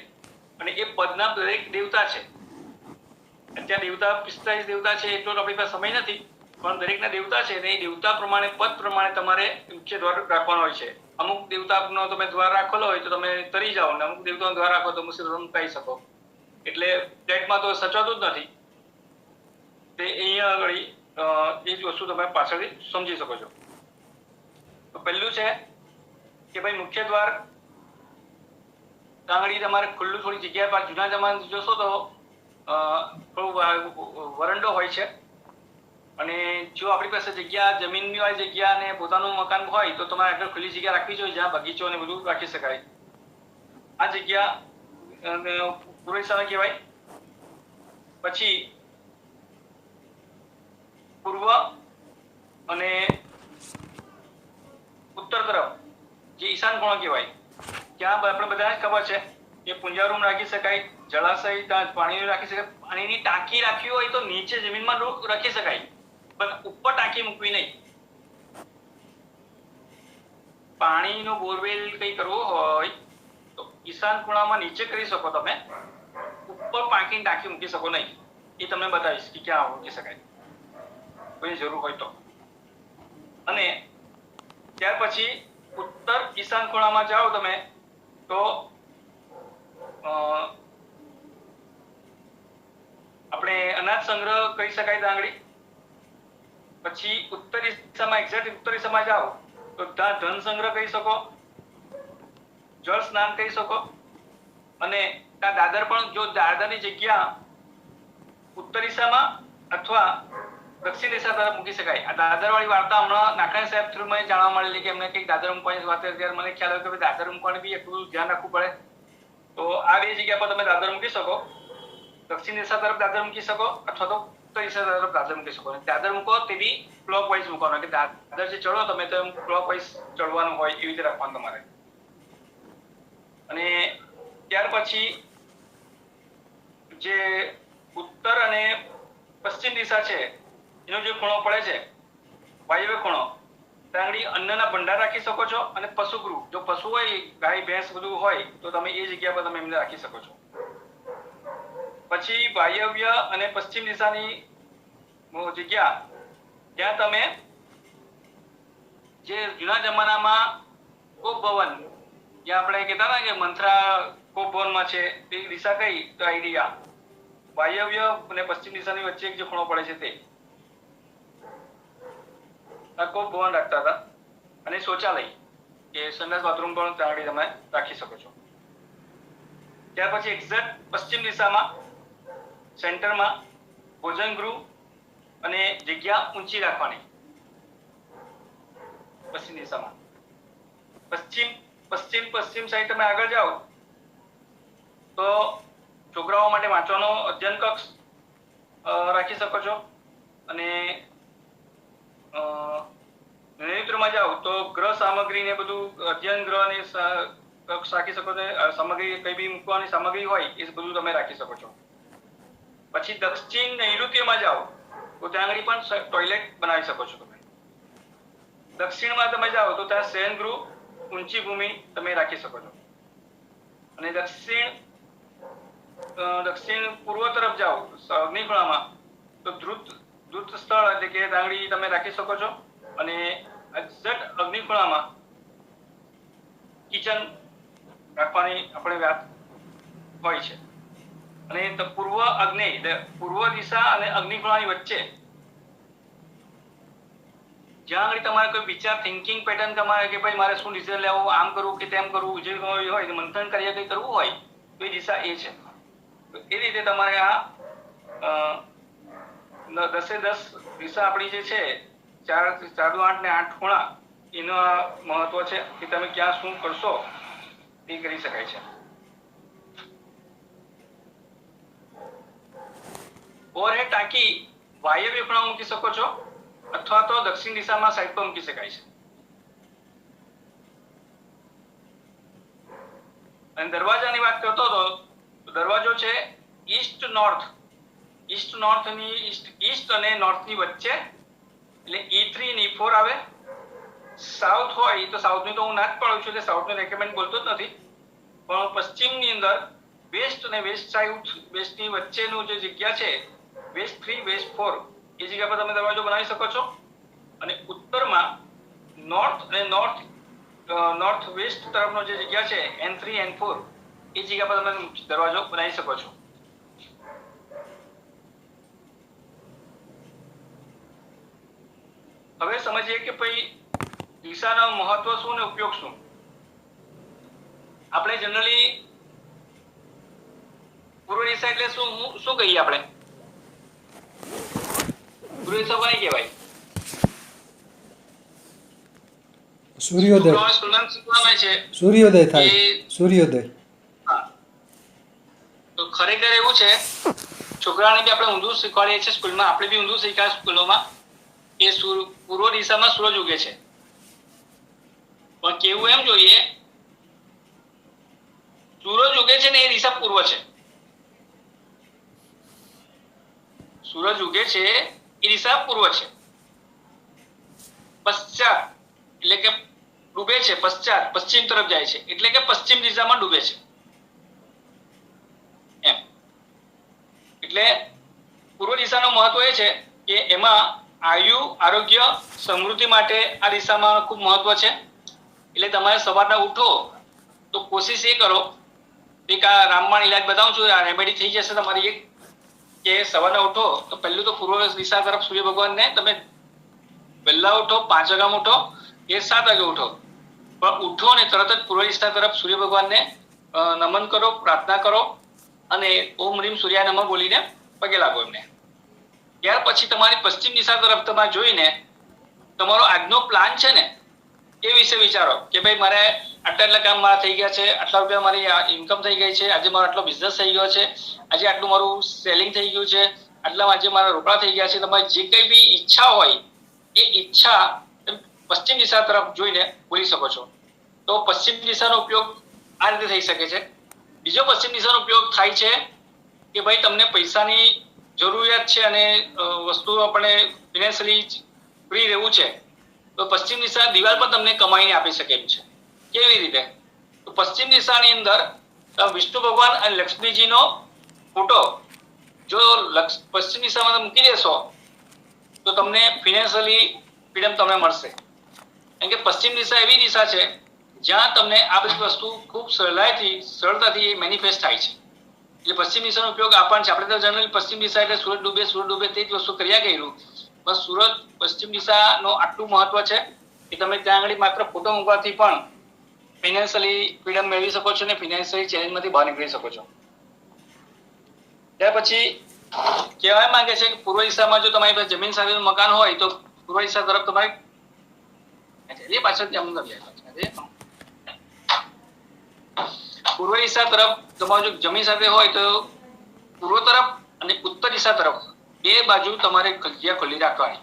અને એ પદના દરેક દેવતા છે. અત્યારે દેવતા 45 દેવતા છે એટલો આપણી પાસે સમય નથી, પણ દરેકના દેવતા છે એ દેવતા પ્રમાણે પદ પ્રમાણે તમારે મુખ્ય દ્વાર રાખવાનો હોય છે. અમુક દેવતાનો તમે દ્વાર રાખેલો હોય તો તમે તરી જાઓ, અને અમુક દેવતાનો દ્વાર રાખો તો મુસીબતમાં મુકાઈ શકો. એટલે ફ્લેટમાં તો સચવાતું જ નથી. તે અહીંયા આગળ એ જ વસ્તુ તમે પાછળથી સમજી શકો છો. તો પહેલું છે કે ભાઈ મુખ્ય દ્વાર આંગળી તમારે ખુલ્લું, થોડી જગ્યા પર જૂના જમાના જોશો તો થોડું વરંડો હોય છે, અને જો આપણી પાસે જગ્યા જમીનની વાળી જગ્યા અને પોતાનું મકાન હોય તો તમારે આગળ ખુલ્લી જગ્યા રાખવી જોઈએ જ્યાં બગીચો ને બધું રાખી શકાય. આ જગ્યા પૂર્વ દિશામાં કહેવાય. પછી પૂર્વ અને ઉત્તર તરફ જે ઈશાન ખૂણો કહેવાય, ત્યાં આપણે બધાને ખબર છે કે પૂંજારૂમ રાખી શકાય, જળાશય ત્યાં પાણી રાખી શકાય. પાણીની ટાંકી રાખવી હોય તો નીચે જમીનમાં રાખી શકાય, પણ ઉપર ટાંકી મૂકવી નહીં. પાણીનો બોરવેલ કઈ કરવો હોય તો ઈશાન ખૂણામાં નીચે કરી શકો તમે, ઉપર પાણીની ટાંકી મૂકી શકો નહીં. એ તમને બતાવીશ કે ક્યાં મૂકી શકાય કોઈ જરૂર હોય તો. અને ત્યાર પછી ઉત્તર ઈશાન ખૂણામાં જાઓ તમે તો આપણે અનાજ સંગ્રહ કરી શકાય દાંગડી. પછી ઉત્તર દિશામાં, એક્ઝેક્ટ ઉત્તર દિશામાં જાઓ તો ત્યાં ધન સંગ્રહ કરી શકો, જળ સ્નાન કરી શકો, અને ત્યાં દાદર પણ, જો દાદરની જગ્યા ઉત્તર દિશામાં અથવા દક્ષિણ દિશા તરફ મૂકી શકાય. આ દાદર વાળી વાર્તા હમણાં નાકાણી સાહેબ થ્રુ મને જાણવા મળેલી કે એમને કંઈક દાદર મૂકવાની વાત હતી, ત્યારે મને ખ્યાલ આવ્યો કે દાદર મૂકવાની બી એટલું ધ્યાન રાખવું પડે. તો આ બે જગ્યા પર તમે દાદર મૂકી શકો. દક્ષિણ દિશા તરફ દાદર મૂકી શકો અથવા તો ઉત્તર દિશા તરફ દાદર મૂકી શકો. દાદર મૂકો તે બી ક્લોકવાઇઝ મૂકવાનો, કે દાદર જે ચડો તમે તો ક્લોકવાઇઝ ચડવાનું હોય એવી રીતે રાખવાનું તમારે. અને ત્યાર પછી જે ઉત્તર અને પશ્ચિમ દિશા છે એનો જે ખૂણો પડે છે વાયવ્ય ખૂણો, ત્યાં અન્નના ભંડાર રાખી શકો છો. અને પશુગૃહ, જો પશુ હોય, ગાય ભેંસ બધું હોય તો તમે એ જગ્યા પર તમે એમને રાખી શકો છો. પછી વાયવ્ય અને પશ્ચિમ દિશાની જગ્યા ત્યાં તમે જે જૂના જમાનામાં કોપ ભવન, જ્યાં આપણે કહેતા હતા કે મંથરા કોપ ભવનમાં છે, તે દિશા કઈ તો આઈડિયા વાયવ્ય અને પશ્ચિમ દિશાની વચ્ચે એક જે ખૂણો પડે છે તે કોપ ભવન રાખતા હતા. અને શૌચાલય કે સંડાસ બાથરૂમ પણ ત્યાં તમે રાખી શકો છો. ત્યાર પછી એક્ઝેક્ટ પશ્ચિમ દિશામાં સેન્ટરમાં ભોજન ગૃહ અને જગ્યા ઊંચી રાખવાની. પશ્ચિમ દિશામાં પશ્ચિમ સાઈડ તમે આગળ જાઓ તો છોકરાઓ માટે વાંચવાનો અધ્યયન કક્ષ રાખી શકો છો. અને નૈઋત્યમાં જાઓ તો ગ્રહ સામગ્રી ને બધું અધ્યયન ગ્રહ ને કક્ષ રાખી શકો છો. સામગ્રી કઈ બી મૂકવાની સામગ્રી હોય એ બધું તમે રાખી શકો છો. પછી દક્ષિણ નૈઋત્યમાં જાઓ તો ત્યાં આગળ પણ ટોયલેટ બનાવી શકો છો તમે. દક્ષિણમાં તમે જાઓ તો ત્યાં શયન ગૃહ, ઊંચી ભૂમિ તમે રાખી શકો છો. અને દક્ષિણ પૂર્વ તરફ જાઓ અગ્નિખૂણામાં તો ધૃત સ્થળ એટલે કે દાંગડી તમે રાખી શકો છો. અને એક્ઝેક્ટ અગ્નિખૂણામાં કિચન રાખવાની આપણે વાત હોય છે. અને પૂર્વ દિશા અને અગ્નિખૂણાની વચ્ચે જ્યાં આગળ તમારે કોઈ વિચાર, થિંકિંગ પેટર્ન તમારે કે ભાઈ મારે શું ડિસિઝન લેવું, આમ કરવું કે તેમ કરવું, જે હોય મંથન કાર્ય કંઈ કરવું હોય તો એ દિશા એ છે. તો એ રીતે તમારે આ 10 દિશા આપણી જે છે 4 8 ને 8 ખૂણા એનો મહત્વ છે કે તમે ક્યાં શું કરશો એ કરી શકાય છે. ઓવરહેડ ટાંકી વાયવ્ય ખૂણામાં મૂકી શકો છો અથવા તો દક્ષિણ દિશામાં સાઈડ પર મૂકી શકાય છે. અને દરવાજાની વાત કરતો હતો તો દરવાજો છે ઈસ્ટ નોર્થ ની અને નોર્થ ની વચ્ચે, એટલે E3 અને E4 આવે. સાઉથ હોય તો સાઉથની તો હું ના જ પાડું છું, એટલે સાઉથને રેકમેન્ડ બોલતો જ નથી, પણ પશ્ચિમની અંદર વેસ્ટ અને વેસ્ટની વચ્ચેનું જે જગ્યા છે વેસ્ટ 3 વેસ્ટ 4 એ જગ્યા પર તમે દરવાજો બનાવી શકો છો. અને ઉત્તરમાં નોર્થ અને નોર્થ વેસ્ટ તરફનો જે જગ્યા છે N3 N4 એ જગ્યા પર તમે દરવાજો બનાવી શકો છો. હવે સમજીએ કે ભાઈ દિશાનો મહત્વ શું ને ઉપયોગ શું. આપણે જનરલી પૂર્વ દિશા એટલે શું કહીએ આપણે? પૂર્વ દિશા કોને કહેવાય? સૂર્યોદય. સ્કૂલમાં શીખવામાં છે સૂર્યોદય થાય. સૂર્યોદય. હા, તો ખરેખર એવું છે, છોકરાને બી આપણે ઊંધું શીખવાડીએ છીએ સ્કૂલમાં, આપણે બી ઊંધું શીખ્યા સ્કૂલોમાં કે પૂર્વ દિશામાં સૂરજ ઉગે છે. પણ કેવું એમ જોઈએ, સૂરજ ઉગે છે ને એ દિશા પૂર્વ છે. સૂરજ ઉગે છે એ દિશા પૂર્વ છે. પશ્ચાત એટલે કે ડૂબે છે, પશ્ચાત પશ્ચિમ તરફ જાય છે એટલે કે પશ્ચિમ દિશામાં ડૂબે છે એમ. એટલે પૂર્વ દિશાનું મહત્વ એ છે કે એમાં આયુ, આરોગ્ય, સમૃદ્ધિ માટે આ દિશામાં ખૂબ મહત્વ છે. એટલે તમારે સવારના ઉઠો તો કોશિશ એ કરો, એક આ રામબાણ ઇલાજ બતાવું છું, આ રેમેડી થઈ જશે તમારી એક, કે સવારના ઉઠો તો પહેલું તો પૂર્વ દિશા તરફ સૂર્ય ભગવાનને તમે વહેલા ઉઠો, 5 વાગ્યામાં ઉઠો કે 7 વાગે ઉઠો, પણ ઉઠો ને તરત જ પૂર્વ દિશા તરફ સૂર્ય ભગવાનને નમન કરો, પ્રાર્થના કરો અને ઓમ રીમ સૂર્યાય નમઃ બોલીને પગે લાગો એમને. ત્યાર પછી તમારી પશ્ચિમ દિશા તરફ તમે જોઈને તમારો આજનો પ્લાન છે ને એ વિશે વિચારો કે ભાઈ મારે આટલા કામ મારા થઈ ગયા છે, આટલા રૂપિયા મારી ઇન્કમ થઈ ગઈ છે, આજે મારો આટલો બિઝનેસ થઈ ગયો છે, આજે આટલું મારું સેલિંગ થઈ ગયું છે, આટલા આજે મારા રોકડા થઈ ગયા છે. તમારી જે કંઈ બી ઈચ્છા હોય એ ઈચ્છા પશ્ચિમ દિશા તરફ જોઈને બોલી શકો છો. તો પશ્ચિમ દિશાનો ઉપયોગ આ રીતે થઈ શકે છે. બીજો પશ્ચિમ દિશાનો ઉપયોગ થાય છે કે ભાઈ તમને પૈસાની જરૂરિયાત છે અને વસ્તુઓ આપણે ફિનાન્શિયલી ફ્રી રહેવું છે, તો પશ્ચિમ દિશા દિવાલ પર તમને કમાઈને આપી શકે એમ છે. કેવી રીતે? તો પશ્ચિમ દિશાની અંદર વિષ્ણુ ભગવાન અને લક્ષ્મીજીનો ફોટો જો પશ્ચિમ દિશામાં મૂકી દેશો તો તમને ફિનાન્શિયલી ફ્રીડમ તમને મળશે. કેમ કે પશ્ચિમ દિશા એવી દિશા છે જ્યાં તમને આ બધી વસ્તુ ખૂબ સરળતાથી મેનિફેસ્ટ થાય છે. એટલે પશ્ચિમ દિશાનો ઉપયોગ આપણને છે. આપણે તો જનરલી પશ્ચિમ દિશા એટલે સૂરજ ડૂબે તે જ વસ્તુ કર્યા કર્યું, બસ સૂરજ પશ્ચિમ દિશાનો આટલું મહત્વ છે કે તમે ત્યાં આગળ માત્ર ફોટો મૂકવાથી પણ ફિનાન્શિયલી ફ્રીડમ મેળવી શકો છો અને ફિનાન્શિયલી ચેલેન્જમાંથી બહાર નીકળી શકો છો. ત્યાર પછી કહેવા માંગે છે કે પૂર્વ દિશામાં જો તમારી પાસે જમીન સાથેનું મકાન હોય તો પૂર્વ દિશા તરફ તમારે પૂર્વ દિશા તરફ તમારું જો જમીન સાથે હોય તો પૂર્વ તરફ અને ઉત્તર દિશા તરફ બે બાજુ તમારે જગ્યા ખુલ્લી રાખવાની.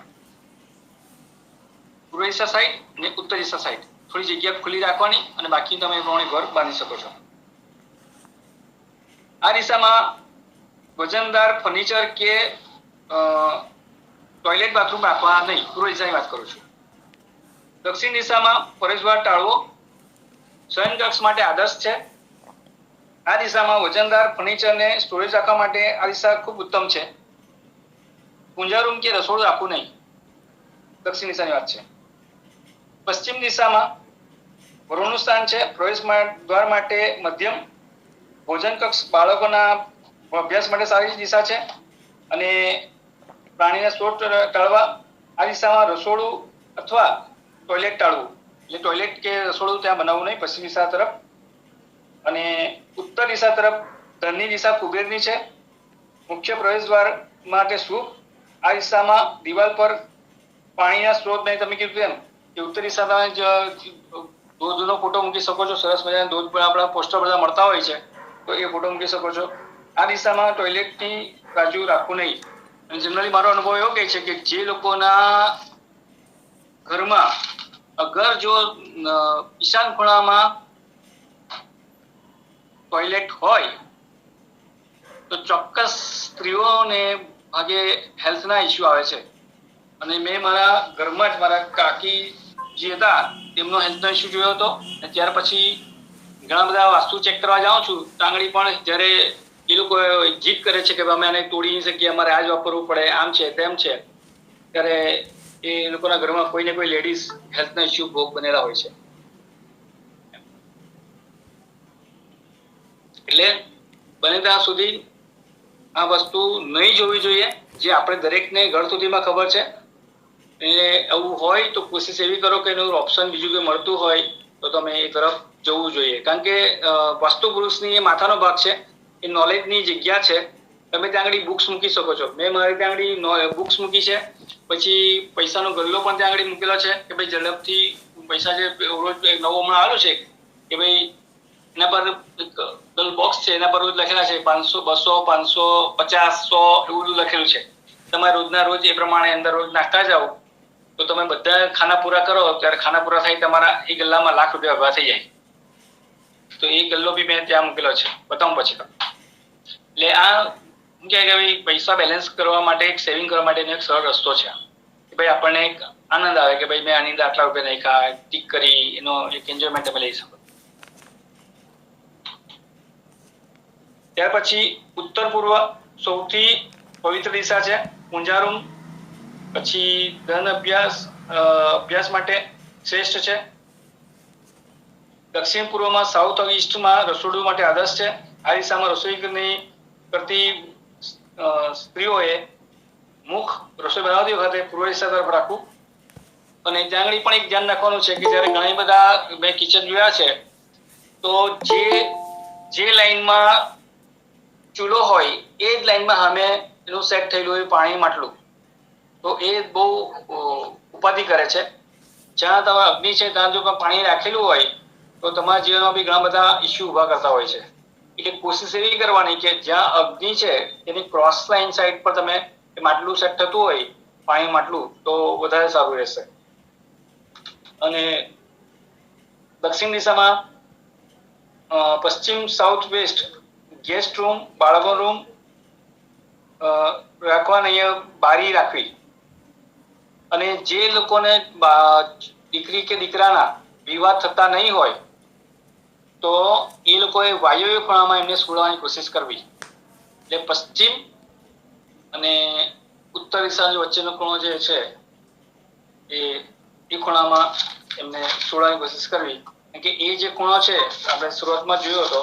પૂર્વ દિશા સાઈડ અને ઉત્તર દિશા સાઈડ થોડી જગ્યા ખુલ્લી રાખવાની અને બાકી તમે એ પ્રમાણે ઘર બાંધી શકો છો. આ દિશામાં વજનદાર ફર્નિચર કે ટોયલેટ બાથરૂમ રાખવા નહીં. પૂર્વ દિશાની વાત કરું છું. દક્ષિણ દિશામાં પ્રવેશદ્વાર ટાળવો શયનકક્ષ માટે આદર્શ છે. આ દિશામાં વજનદાર ફર્નિચરને સ્ટોરેજ રાખવા માટે આ દિશા ખૂબ ઉત્તમ છે. પૂજા રૂમ કે રસોડું રાખવું નહીં. દક્ષિણ દિશાની વાત છે. પશ્ચિમ દિશામાં વરુણનું સ્થાન છે. પ્રવેશ દ્વાર માટે મધ્યમ. ભોજન કક્ષ બાળકોના અભ્યાસ માટે સારી દિશા છે અને પ્રાણીના સ્ત્રોત ટાળવા. આ દિશામાં રસોડું અથવા ટોયલેટ ટાળવું. એટલે ટોયલેટ કે રસોડું ત્યાં બનાવવું નહીં પશ્ચિમ દિશા તરફ. અને ઉત્તર દિશા તરફ ધનની દિશા કુબેરની છે. મુખ્ય પ્રવેશ દ્વાર માટે શુભ. આ દિશામાં દિવાલ પર પાણીના સ્ત્રોત નહીં, તમે કીધું એમ કે ઉત્તર દિશામાં ધોધનો ફોટો મૂકી શકો છો. સરસ મજાના ધોધ પર આપણા પોસ્ટર બધા મળતા હોય છે, તો એ ફોટો મૂકી શકો છો. આ દિશામાં ટોયલેટની બાજુ રાખવું નહીં. અને જનરલી મારો અનુભવ એવો કહે છે કે જે લોકોના ઘરમાં અગર જો ઈશાન ખૂણામાં ટોયલેટ હોય તો ચોક્કસ સ્ત્રીઓને ભાગે હેલ્થના ઇસ્યુ આવે છે. અને મેં મારા ઘરમાં જ મારા કાકી જે હતા તેમનો હેલ્થનો ઇસ્યુ જોયો હતો. અને ત્યાર પછી ઘણા બધા વાસ્તુ ચેક કરવા જાઉં છું તો આંગળી પણ જ્યારે એ લોકો જીદ કરે છે કે અમે આને તોડી નહીં શકીએ, અમારે આ જ વાપરવું પડે, આમ છે તેમ છે, ત્યારે એ લોકોના ઘરમાં કોઈ ને કોઈ લેડીઝ હેલ્થના ઇસ્યુ ભોગ બનેલા હોય છે. એટલે બને ત્યાં સુધી આ વસ્તુ નહીં જોવી જોઈએ, જે આપણે દરેકને ઘર સુધીમાં ખબર છે. એટલે એવું હોય તો કોશિશ એવી કરો કે એનું ઓપ્શન બીજું કોઈ મળતું હોય તો તમે એ તરફ જવું જોઈએ. કારણ કે વાસ્તુ પુરુષની એ માથાનો ભાગ છે, એ નોલેજની જગ્યા છે. તમે ત્યાં આગળ બુક્સ મૂકી શકો છો. મેં મારે ત્યાં આગળ બુક્સ મૂકી છે. પછી પૈસાનો ગલ્લો પણ ત્યાં આગળ મૂકેલો છે કે ભાઈ ઝડપથી પૈસા જે રોજ નવો હમણાં આવ્યો છે કે ભાઈ એના પર એક બોક્સ છે, એના પર રોજ લખેલા છે 500, 200, 500, 50, 100 એવું બધું લખેલું છે. તમારે રોજના રોજ એ પ્રમાણે અંદર રોજ નાખતા જાઓ તો તમે બધા ખાના પૂરા કરો ત્યારે ખાના પૂરા થાય તમારા એ ગલ્લામાં લાખ રૂપિયા ઉભા થઈ જાય. તો એ ગલ્લો બી મેં ત્યાં મૂકેલો છે, બતાવું પછી તમને. એટલે આ શું કહે કે ભાઈ પૈસા બેલેન્સ કરવા માટે, એક સેવિંગ કરવા માટેનો એક સરળ રસ્તો છે કે ભાઈ આપણને એક આનંદ આવે કે ભાઈ મેં આની અંદર આટલા રૂપિયા નાખ્યા, ટીક કરી, એનો એક એન્જોયમેન્ટ તમે લઈ શકો. ત્યાર પછી ઉત્તર પૂર્વ સૌથી પવિત્ર દિશા છે, પૂંજારૂમ. પછી ધન અભ્યાસ માટે શ્રેષ્ઠ છે. દક્ષિણ પૂર્વમાં સાઉથ ઈસ્ટમાં રસોડું માટે આદર્શ છે. આ દિશામાં રસોઈ કરતી સ્ત્રીઓએ મુખ રસોઈ બનાવતી વખતે પૂર્વ દિશા તરફ રાખવું. અને ત્યાં આગળ પણ એક ધ્યાન રાખવાનું છે કે જ્યારે ઘણા બધા મેં કિચન જોયા છે તો જે લાઈનમાં ચૂલો હોય એ જ લાઈનમાં સામે એનું સેટ થયેલું હોય પાણી માટલું, તો એ બહુ ઉપાધિ કરે છે. જ્યાં તમારા અગ્નિ છે ત્યાં જો પાણી રાખેલું હોય તો તમારા જીવનમાં બી ઘણા બધા ઇસ્યુ ઉભા કરતા હોય છે. એટલે કોશિશ એવી કરવાની કે જ્યાં અગ્નિ છે એની ક્રોસ લાઈન સાઈડ પર તમે માટલું સેટ થતું હોય, પાણી માટલું, તો વધારે સારું રહેશે. અને દક્ષિણ દિશામાં પશ્ચિમ સાઉથ વેસ્ટ ગેસ્ટ રૂમ, બાળકો રૂમ રાખવાને અહીંયા બારી રાખવી. અને જે લોકોને દીકરી કે દીકરાના વિવાદ થતા નહીં હોય તો એ લોકોએ વાયવ્ય ખૂણામાં એમને સુડાવવાની કોશિશ કરવી. એટલે પશ્ચિમ અને ઉત્તર દિશા વચ્ચેનો ખૂણો જે છે એ ખૂણામાં એમને સુડાવવાની કોશિશ કરવી. કે એ જે ખૂણો છે આપણે શરૂઆતમાં જોયો હતો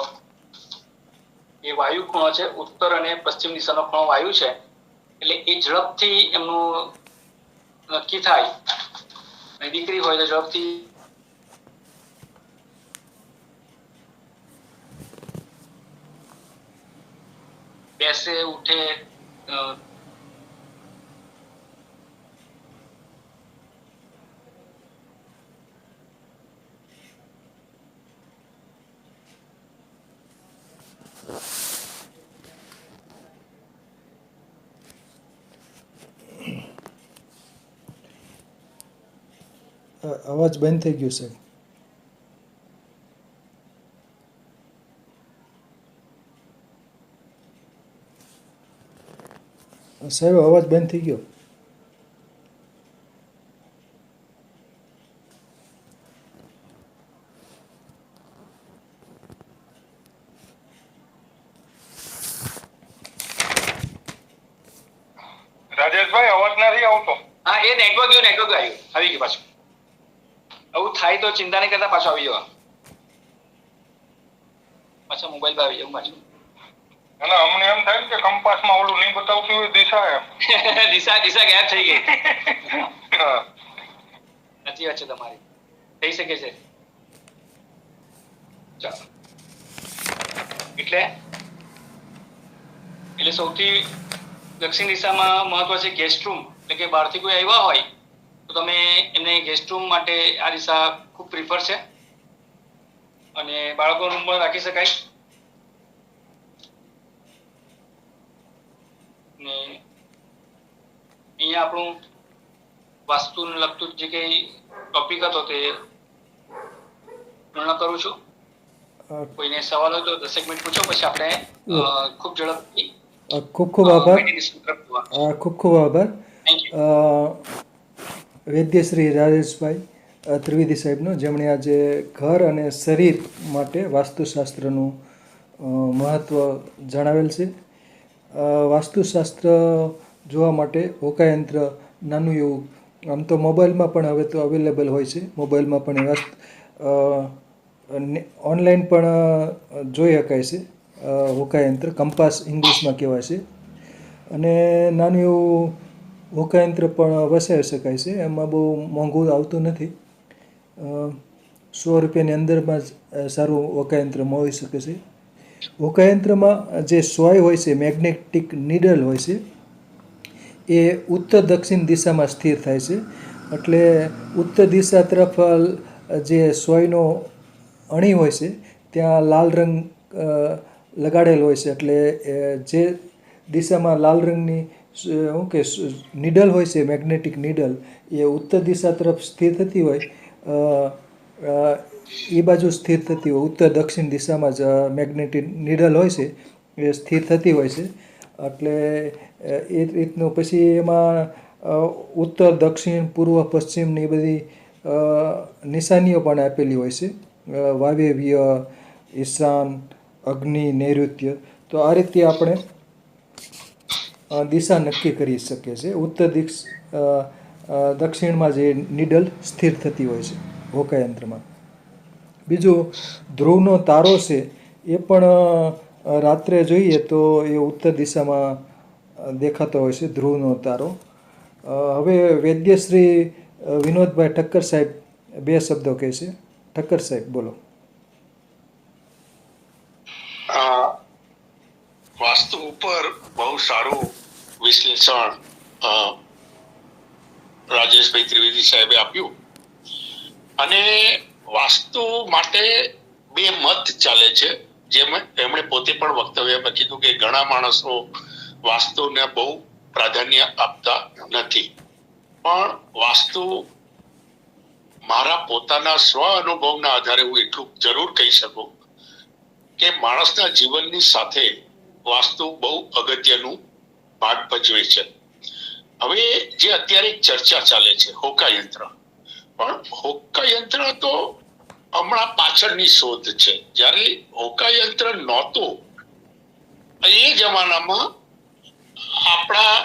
એ વાયુ ખૂણો છે. ઉત્તર અને પશ્ચિમ દિશાનો ખૂણો વાયુ છે. એટલે એ ઝડપથી એમનું નક્કી થાય. અને દીકરી હોય તો ઝડપથી બેસે, ઉઠે, અવાજ બંધ થઈ ગયો સાહેબ. સાહેબ અવાજ બંધ થઈ ગયો. રાજેશભાઈ અવાજ નથી આવતો. હા, એ નેટવર્ક આવી ગયું પાછું. આવું થાય તો ચિંતા નહીં કરતા, પાછું આવી જવા. પાછા મોબાઈલ પર આવી જવું પાછું. અને અમને એમ થાય કે કંપાસમાં ઓલું નહીં બતાવતું હોય દિશા એમ. દિશા ગાયબ થઈ ગઈ. સાચી વાત છે તમારી, થઈ શકે છે. ચાલો, એટલે સૌથી દક્ષિણ દિશામાં મહત્વ છે ગેસ્ટ રૂમ. એટલે કે બહારથી કોઈ આવ્યા હોય તો તમે એમને ગેસ્ટ રૂમ માટે આ દિશા ખૂબ પ્રિફર છે. અને બાળકો રૂમ પણ રાખી શકાય. ને અહીંયા આપણું વાસ્તુને લગતું જે કંઈ ટોપિક હતો તે પૂર્ણ કરું છું. કોઈને સવાલ હોય તો 10 મિનિટ પૂછો, પછી આપણે ખૂબ ઝડપથી ખૂબ ખૂબ આભાર. ખૂબ ખૂબ આભાર થેન્ક યુ. વૈદ્ય શ્રી રાજેશભાઈ ત્રિવેદી સાહેબનો, જેમણે આજે ઘર અને શરીર માટે વાસ્તુશાસ્ત્રનું મહત્ત્વ જણાવેલ છે. વાસ્તુશાસ્ત્ર જોવા માટે હોકાયંત્ર નાનું એવું, આમ તો મોબાઈલમાં પણ હવે તો અવેલેબલ હોય છે, મોબાઈલમાં પણ ઓનલાઈન પણ જોઈ શકાય છે. હોકાયંત્ર કંપાસ ઇંગ્લિશમાં કહેવાય છે, અને નાનું એવું હોકાયંત્ર પણ વસાવી શકાય છે. એમાં બહુ મોંઘું આવતું નથી. 100 રૂપિયાની અંદરમાં જ સારું હોકાયંત્ર મળી શકે છે. હોકાયંત્રમાં જે સોય હોય છે, મેગ્નેટિક નીડલ હોય છે, એ ઉત્તર દક્ષિણ દિશામાં સ્થિર થાય છે. એટલે ઉત્તર દિશા તરફ જે સોયનો અણી હોય છે ત્યાં લાલ રંગ લગાડેલો હોય છે. એટલે જે દિશામાં લાલ રંગની શું કે નીડલ હોય છે, મેગ્નેટિક નીડલ, એ ઉત્તર દિશા તરફ સ્થિર થતી હોય, એ બાજુ સ્થિર થતી હોય, ઉત્તર દક્ષિણ દિશામાં જ મેગ્નેટિક નીડલ હોય છે એ સ્થિર થતી હોય છે. એટલે એ રીતનું પછી એમાં ઉત્તર દક્ષિણ પૂર્વ પશ્ચિમની એ બધી નિશાનીઓ પણ આપેલી હોય છે. વાયવ્ય, ઈશાન, અગ્નિ, નૈઋત્ય. તો આ રીતે આપણે દિશા નક્કી કરી શકીએ છીએ. ઉત્તર દક્ષિણમાં જે નીડલ સ્થિર થતી હોય છે હોકાયંત્રમાં. બીજું, ધ્રુવનો તારો છે એ પણ રાત્રે જોઈએ તો એ ઉત્તર દિશામાં દેખાતો હોય છે, ધ્રુવનો તારો. હવે વૈદ્યશ્રી વિનોદભાઈ ઠક્કર સાહેબ 2 શબ્દો કહે છે. ઠક્કર સાહેબ, બોલો. વાસ્તુ ઉપર બહુ સારું વિશ્લેષણ રાજેશભાઈ ત્રિવેદી સાહેબે આપ્યું. અને વાસ્તુ માટે 2 મત ચાલે છે, જેમ એમણે પોતે પણ વક્તવ્યમાં કીધું કે ઘણા માણસો વાસ્તુને બહુ પ્રાધાન્ય આપતા નથી. પણ વાસ્તુ મારા પોતાના સ્વ અનુભવના આધારે હું એટલું જરૂર કહી શકું કે માણસના જીવનની સાથે વાસ્તુ બહુ અગત્યનું ભાગ ભજવે છે. હવે જે અત્યારે ચર્ચા ચાલે છે હોકાયંત્ર, પણ હોકાયંત્ર તો હમણાં પાછળની શોધ છે. જ્યારે હોકાયંત્ર નહોતું એ જમાનામાં આપણા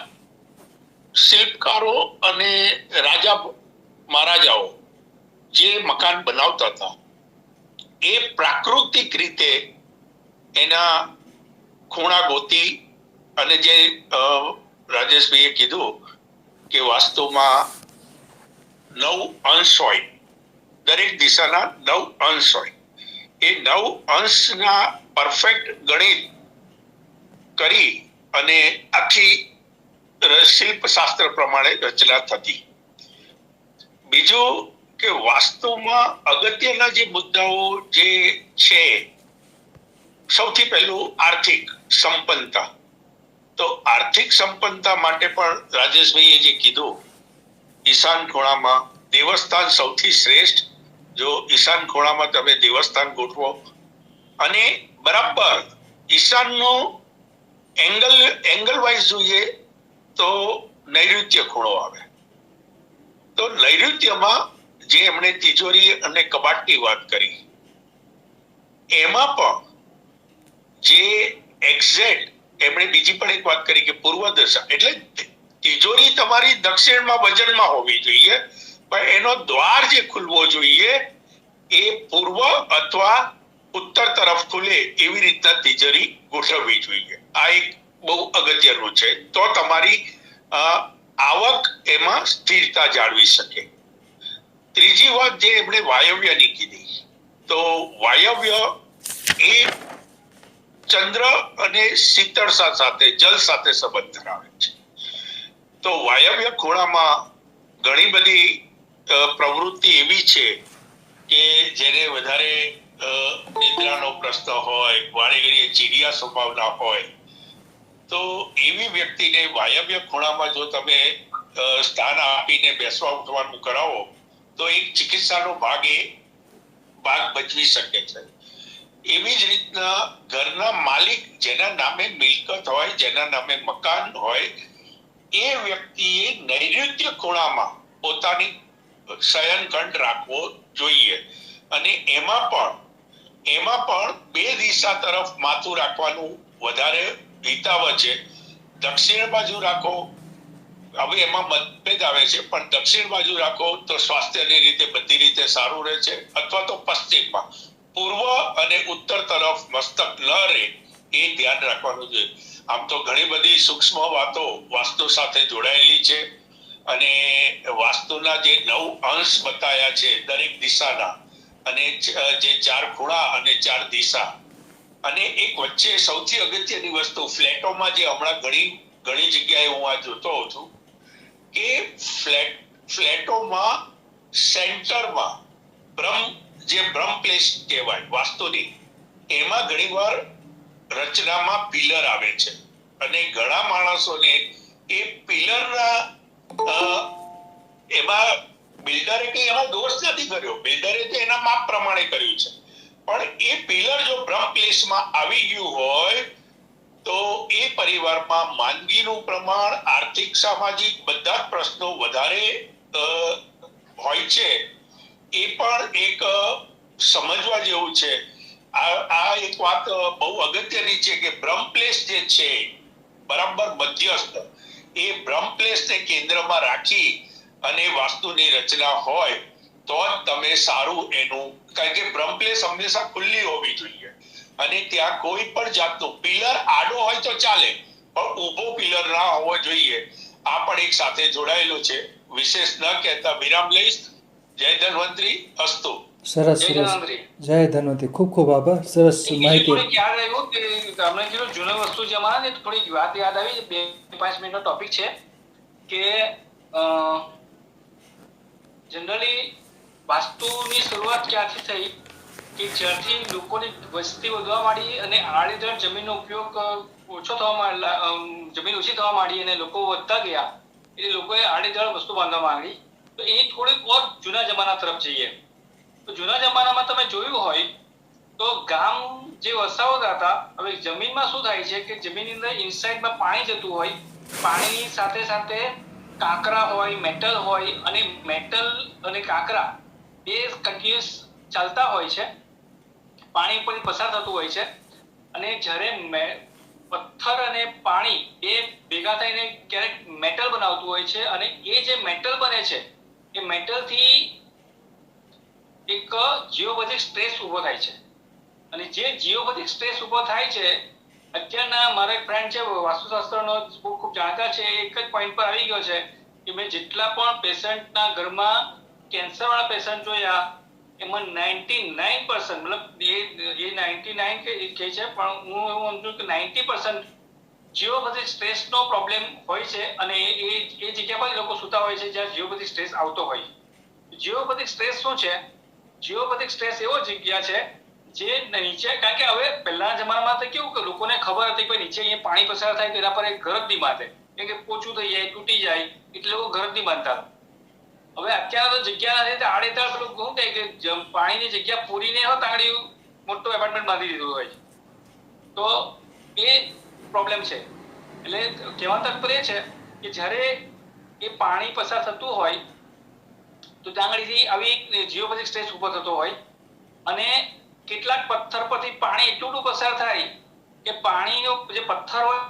શિલ્પકારો અને રાજા મહારાજાઓ જે મકાન બનાવતા હતા એ પ્રાકૃતિક રીતે એના ખૂણા ગોતી, અને જે રાજેશભાઈએ કીધું કે વાસ્તુમાં 9 અંશ હોય, દરેક દિશાના 9 અંશ હોય, એ 9 અંશના પરફેક્ટ ગણિત કરી અને આખી શિલ્પશાસ્ત્ર પ્રમાણે રચના થતી. બીજું કે વાસ્તુમાં અગત્યના જે મુદ્દાઓ જે છે, સૌથી પહેલું આર્થિક સંપન્નતા. તો આર્થિક સંપન્નતા માટે પણ રાજેશભાઈએ જે કીધું, ઈશાન ખૂણામાં દેવસ્થાન સૌથી શ્રેષ્ઠ. જો ઈશાન ખૂણામાં તમે દેવસ્થાન ગોઠવો અને બરાબર ઈશાનનો એંગલ વાઇઝ જોઈએ તો નૈઋત્ય ખૂણો આવે. તો નૈઋત્યમાં જે એમણે તિજોરી અને કબાટની વાત કરી, એમાં પણ જે એક્ઝેક્ટ એમણે બીજી પણ એક વાત કરી કે પૂર્વ દશા, એટલે તિજોરી તમારી દક્ષિણમાં વજનમાં હોવી જોઈએ, પણ એનો દ્વાર જે ખુલવો જોઈએ એ પૂર્વ અથવા ઉત્તર તરફ ખુલે એવી રીતના તિજોરી ગોઠવવી જોઈએ. આ એક બહુ અગત્યનું છે. તો તમારી આવક એમાં સ્થિરતા જાળવી શકે. ત્રીજી વાત જે એમણે વાયવ્યની કીધી, તો વાયવ્ય એ ચંદ્ર અને શીતળતા સાથે, જલ સાથે સંબંધ ધરાવે છે. તો વાયવ્ય ખૂણામાં ઘણી બધી પ્રવૃત્તિ એવી છે કે જેને વધારે નિદ્રાનો પ્રશ્ન હોય, વારે ઘડીએ ચીડિયા સ્વભાવના હોય, તો એવી વ્યક્તિને વાયવ્ય ખૂણામાં જો તમે સ્થાન આપીને બેસવા ઉઠવાનું કરાવો તો એક ચિકિત્સાનો ભાગ ભજવી શકે છે. એવી જ રીતના ઘરના માલિક જેના નામે મિલકત હોય, જેના નામે મકાન હોય, એ વ્યક્તિએ નૈઋત્ય ખૂણામાં પોતાની શયનખંડ રાખવો જોઈએ. અને એમાં પણ બે દિશા તરફ માથું રાખવાનું વધારે હિતાવ છે. દક્ષિણ બાજુ રાખો, હવે એમાં મતભેદ આવે છે, પણ દક્ષિણ બાજુ રાખો તો સ્વાસ્થ્યની રીતે બધી રીતે સારું રહે છે, અથવા તો પશ્ચિમમાં, પૂર્વ અને ઉત્તર તરફ મસ્તક ન રહે એ ધ્યાન રાખવાનું છે. આમ તો ઘણી બધી સૂક્ષ્મ વાતો વાસ્તુ સાથે જોડાયેલી છે, અને વાસ્તુના જે 9 અંશ બતાયા છે દરેક દિશાના, અને જે 4 ખૂણા અને 4 દિશા, અને એક વચ્ચે સૌથી અગત્યની વસ્તુ ફ્લેટોમાં જે હમણાં ઘણી જગ્યાએ હું આ જોતો હોઉં છું કે ફ્લેટોમાં સેન્ટરમાં બ્રહ્મ પ્લેસ કહેવાય વાસ્તુની, એમાં ઘણીવાર રચનામાં પિલર આવે છે, અને ઘણા માણસોને એ પિલરના એમાં બિલ્ડરે કઈ એમાં દોષ નથી કર્યો, બિલ્ડરે તો એના માપ પ્રમાણે કર્યું છે, પણ એ પિલર જો બ્રહ્મ પ્લેસમાં આવી ગયું હોય તો એ પરિવારમાં માંદગીનું પ્રમાણ, આર્થિક સામાજિક બધા જ પ્રશ્નો વધારે હોય છે. એ પણ એક સમજવા જેવું છે. આ એક વાત બહુ અગત્યની છે કે બ્રહ્મ પ્લેસ જે છે બરાબર મધ્યસ્થ, એ બ્રહ્મ પ્લેસને કેન્દ્રમાં રાખી અને વાસ્તુની રચના હોય તો જ તમે સારું એનું, કારણ કે બ્રહ્મ પ્લેસ હંમેશા ખુલ્લી હોવી જોઈએ, અને ત્યાં કોઈ પણ જાતનું પિલર આડો હોય તો ચાલે, પણ ઊભો પિલર ના હોવો જોઈએ. આ પણ એક સાથે જોડાયેલું છે. વિશેષ ન કહેતા વિરામ લઈશ. જય ધન્વંતરી, અસ્તુ. સરસ જય સરસ. ધન્વંતરી. જય ધન્વંતરી. ખૂબ ખૂબ આભાર. સરસ માહિતી. થોડીક યાદ આવ્યું કે તમને કીધું જૂની વસ્તુ જમા ને, થોડીક વાત યાદ આવી. 2-5 મિનિટનો ટોપિક છે કે જનરલી વાસ્તુની શરૂઆત ક્યાંથી થઈ કે જ્યારથી લોકોની વસ્તી વધવા માંડી અને આડેધડ જમીનનો ઉપયોગ ઓછો થવા જમીન ઓછી થવા માંડી અને લોકો વધતા ગયા, એટલે લોકોએ આડેધડ વસ્તુ બાંધવા માંડી. તો એ થોડીક ઓર જૂના જમાના તરફ જઈએ તો જૂના જમાનામાં તમે જોયું હોય તો ગામ જે વસાવતા હતા, હવે જમીનમાં શું થાય છે કે જમીનની અંદર ઇનસાઇડમાં પાણી જતું હોય, પાણીની સાથે સાથે કાંકરા હોય, મેટલ હોય, અને મેટલ અને કાંકરા બે કન્ટિન્યુઅસ ચાલતા હોય છે, પાણી પર પસાર થતું હોય છે. અને જ્યારે પથ્થર અને પાણી બે ભેગા થઈને ક્યારેક મેટલ બનાવતું હોય છે, અને એ જે મેટલ બને છે એ મેટલથી એક જીઓપેથિક સ્ટ્રેસ ઉભો થાય છે. અને જે જીઓપેથિક સ્ટ્રેસ ઉભો થાય છે, અત્યારના મારો એક ફ્રેન્ડ છે વાસ્તુશાસ્ત્રનો ખૂબ જાણકાર છે, એક જ પોઈન્ટ પર આવી ગયો છે કે મેં જેટલા પણ પેશન્ટના ઘરમાં કેન્સરવાળા પેશન્ટ જોયા એમાં 99% મતલબ એ 99 કહે છે, પણ હું એવું સમજુ કે 90% જીઓપેથિક સ્ટ્રેસનો પ્રોબ્લેમ હોય છે, અને એ જગ્યા પર લોકો સૂતા હોય છે જ્યાં જીઓપેથિક સ્ટ્રેસ આવતો હોય. જીઓપેથિક સ્ટ્રેસ શું છે? જીઓપેથિક સ્ટ્રેસ એવો જગ્યા છે જે નીચે, કારણ કે હવે પહેલાના જમાનામાં તો કેવું કે લોકોને ખબર હતી કે નીચે અહીંયા પાણી પસાર થાય તો એના પર એક ઘર જ નહીં બાંધે, કેમ કે પોચું થઈ જાય, તૂટી જાય, એટલે લોકો ઘર જ નહીં બાંધતા. હવે અત્યારે તો જગ્યા નથી, આડેધડ પેલું શું થાય કે પાણીની જગ્યા પૂરી નહીં હોય તાંગડી મોટો એપાર્ટમેન્ટ બાંધી દીધું હોય, તો એ પ્રોબ્લેમ છે. એટલે કહેવાનો તાત્પર્ય છે કે જ્યારે એ પાણી પસાર થતું હોય તો તાંગડીથી આવી જીઓપેથિક સ્ટ્રેસ ઉભો થતો હોય, અને કેટલાક પથ્થર પરથી પાણી એટલું પસાર થાય કે પાણીનો જે પથ્થર હોય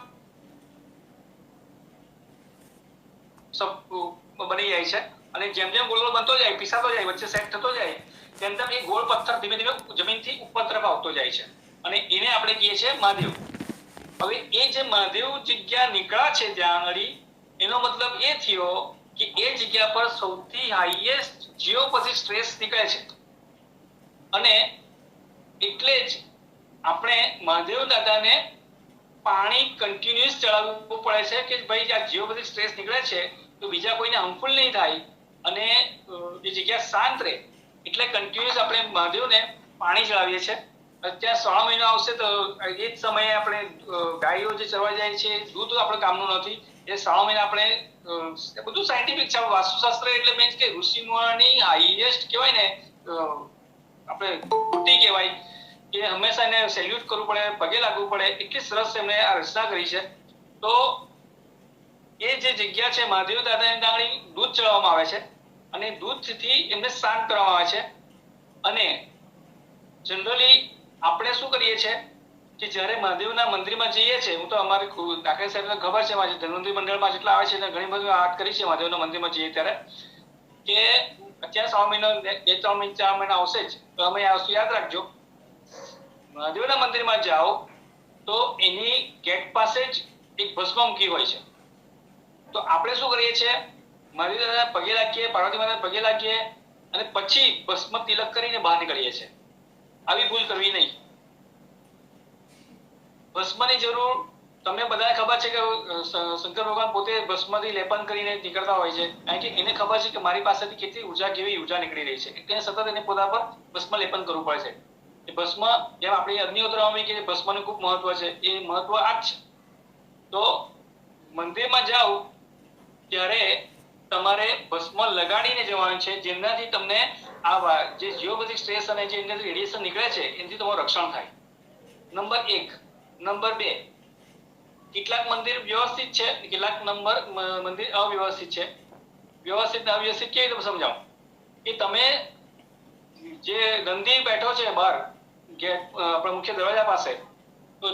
બની જાય છે, અને જેમ જેમ ગોળ ગોળ બનતો જાય, પીસાતો જાય, વચ્ચે સેટ થતો જાય, તેમ તેમ એ ગોળ પથ્થર ધીમે ધીમે જમીનથી ઉપર તરફ આવતો જાય છે, અને એને આપણે કહીએ છીએ મહાદેવ. હવે એ જે મહાદેવ જગ્યા નીકળ્યા છે ત્યાં આગળ, એનો મતલબ એ થયો કે એ જગ્યા પર સૌથી હાઈએસ્ટ જીઓપેથિક સ્ટ્રેસ નીકળે છે, અને એટલે જ આપણે મહાદેવ દાદાને પાણી કન્ટિન્યુઅસ ચડાવવું પડે છે કે ભાઈ આ જીઓપેથિક સ્ટ્રેસ નીકળે છે તો બીજા કોઈને હાર્મફુલ નહીં થાય અને એ જગ્યા શાંત રહે, એટલે કન્ટિન્યુઅસ આપણે મહાદેવને પાણી ચડાવીએ છીએ. અત્યારે 6 મહિનો આવશે તો એ જ સમયે આપણે ગાયો જે ચરવા જાય છે, દૂધ આપણે કામનું નથી, એ 6 મહિના આપણે બધું સાયન્ટિફિક છે. વાસ્તુશાસ્ત્ર એટલે મીન્સ કે ઋષિમુનિની હાઈએસ્ટ કહેવાય ને, આપણે કૃતિ કહેવાય કે હંમેશા એને સેલ્યુટ કરવું પડે, પગે લાગવું પડે, એટલી સરસ એમણે આ રચના કરી છે. તો એ જે જગ્યા છે મહાદેવ દાદાની તાંગડી દૂધ ચડાવવામાં આવે છે, અને દૂધથી એમને શાંત કરવામાં આવે છે. અને જનરલી આપણે શું કરીએ છીએ કે જ્યારે મહાદેવના મંદિરમાં જઈએ છીએ, હું તો અમારી દાખલા સાહેબને ખબર છે, મારી ધન્વંતરી મંડળમાં જેટલા આવે છે એને ઘણી બધી વાત કરી છે મહાદેવના મંદિરમાં જઈએ ત્યારે, કે અત્યારે 3 મહિના 4 મહિના આવશે જ, તો અમે આ વસ્તુ યાદ રાખજો. મહાદેવના મંદિરમાં જાઓ તો એની ગેટ પાસે જ એક ભસ્મ મૂકી હોય છે. તો આપણે શું કરીએ છીએ, મહાદેવના પગે લાગીએ, પાર્વતી માતાના પગે લાગીએ અને પછી ભસ્મ તિલક કરીને બહાર નીકળીએ છીએ. આવી ભૂલ કરવી નહીં. ભસ્મની જરૂર તમને બધાને ખબર છે કે શંકર ભગવાન પોતે ભસ્મથી લેપન કરીને નીકળતા હોય છે, કારણ કે એને ખબર છે કે મારી પાસેથી કેટલી ઉર્જા, કેવી ઉર્જા નીકળી રહી છે, એટલે સતત એને પોતા પર ભસ્મ લેપન કરવું પડે છે. એ ભસ્મ જેમ આપણે અગ્નિહોત્રમાં કે ભસ્મનું ખૂબ મહત્વ છે, એ મહત્વ આ જ છે. તો મંદિરમાં જાઓ ત્યારે તમારે ભસ્મ લગાડીને જવાનું છે, જેનાથી તમને આ જે જીઓપેથિક સ્ટ્રેસ અને જે એનાથી રેડિયેશન નીકળે છે એનાથી તમારું રક્ષણ થાય. નંબર 1. નંબર 2, કેટલાક મંદિર વ્યવસ્થિત છે, કેટલાક મંદિર અવ્યવસ્થિત છે. વ્યવસ્થિત અને અવ્યવસ્થિત કેવી રીતે સમજાવું, કે તમે જે નંદી બેઠો છે બહાર આપણા મુખ્ય દરવાજા પાસે, તો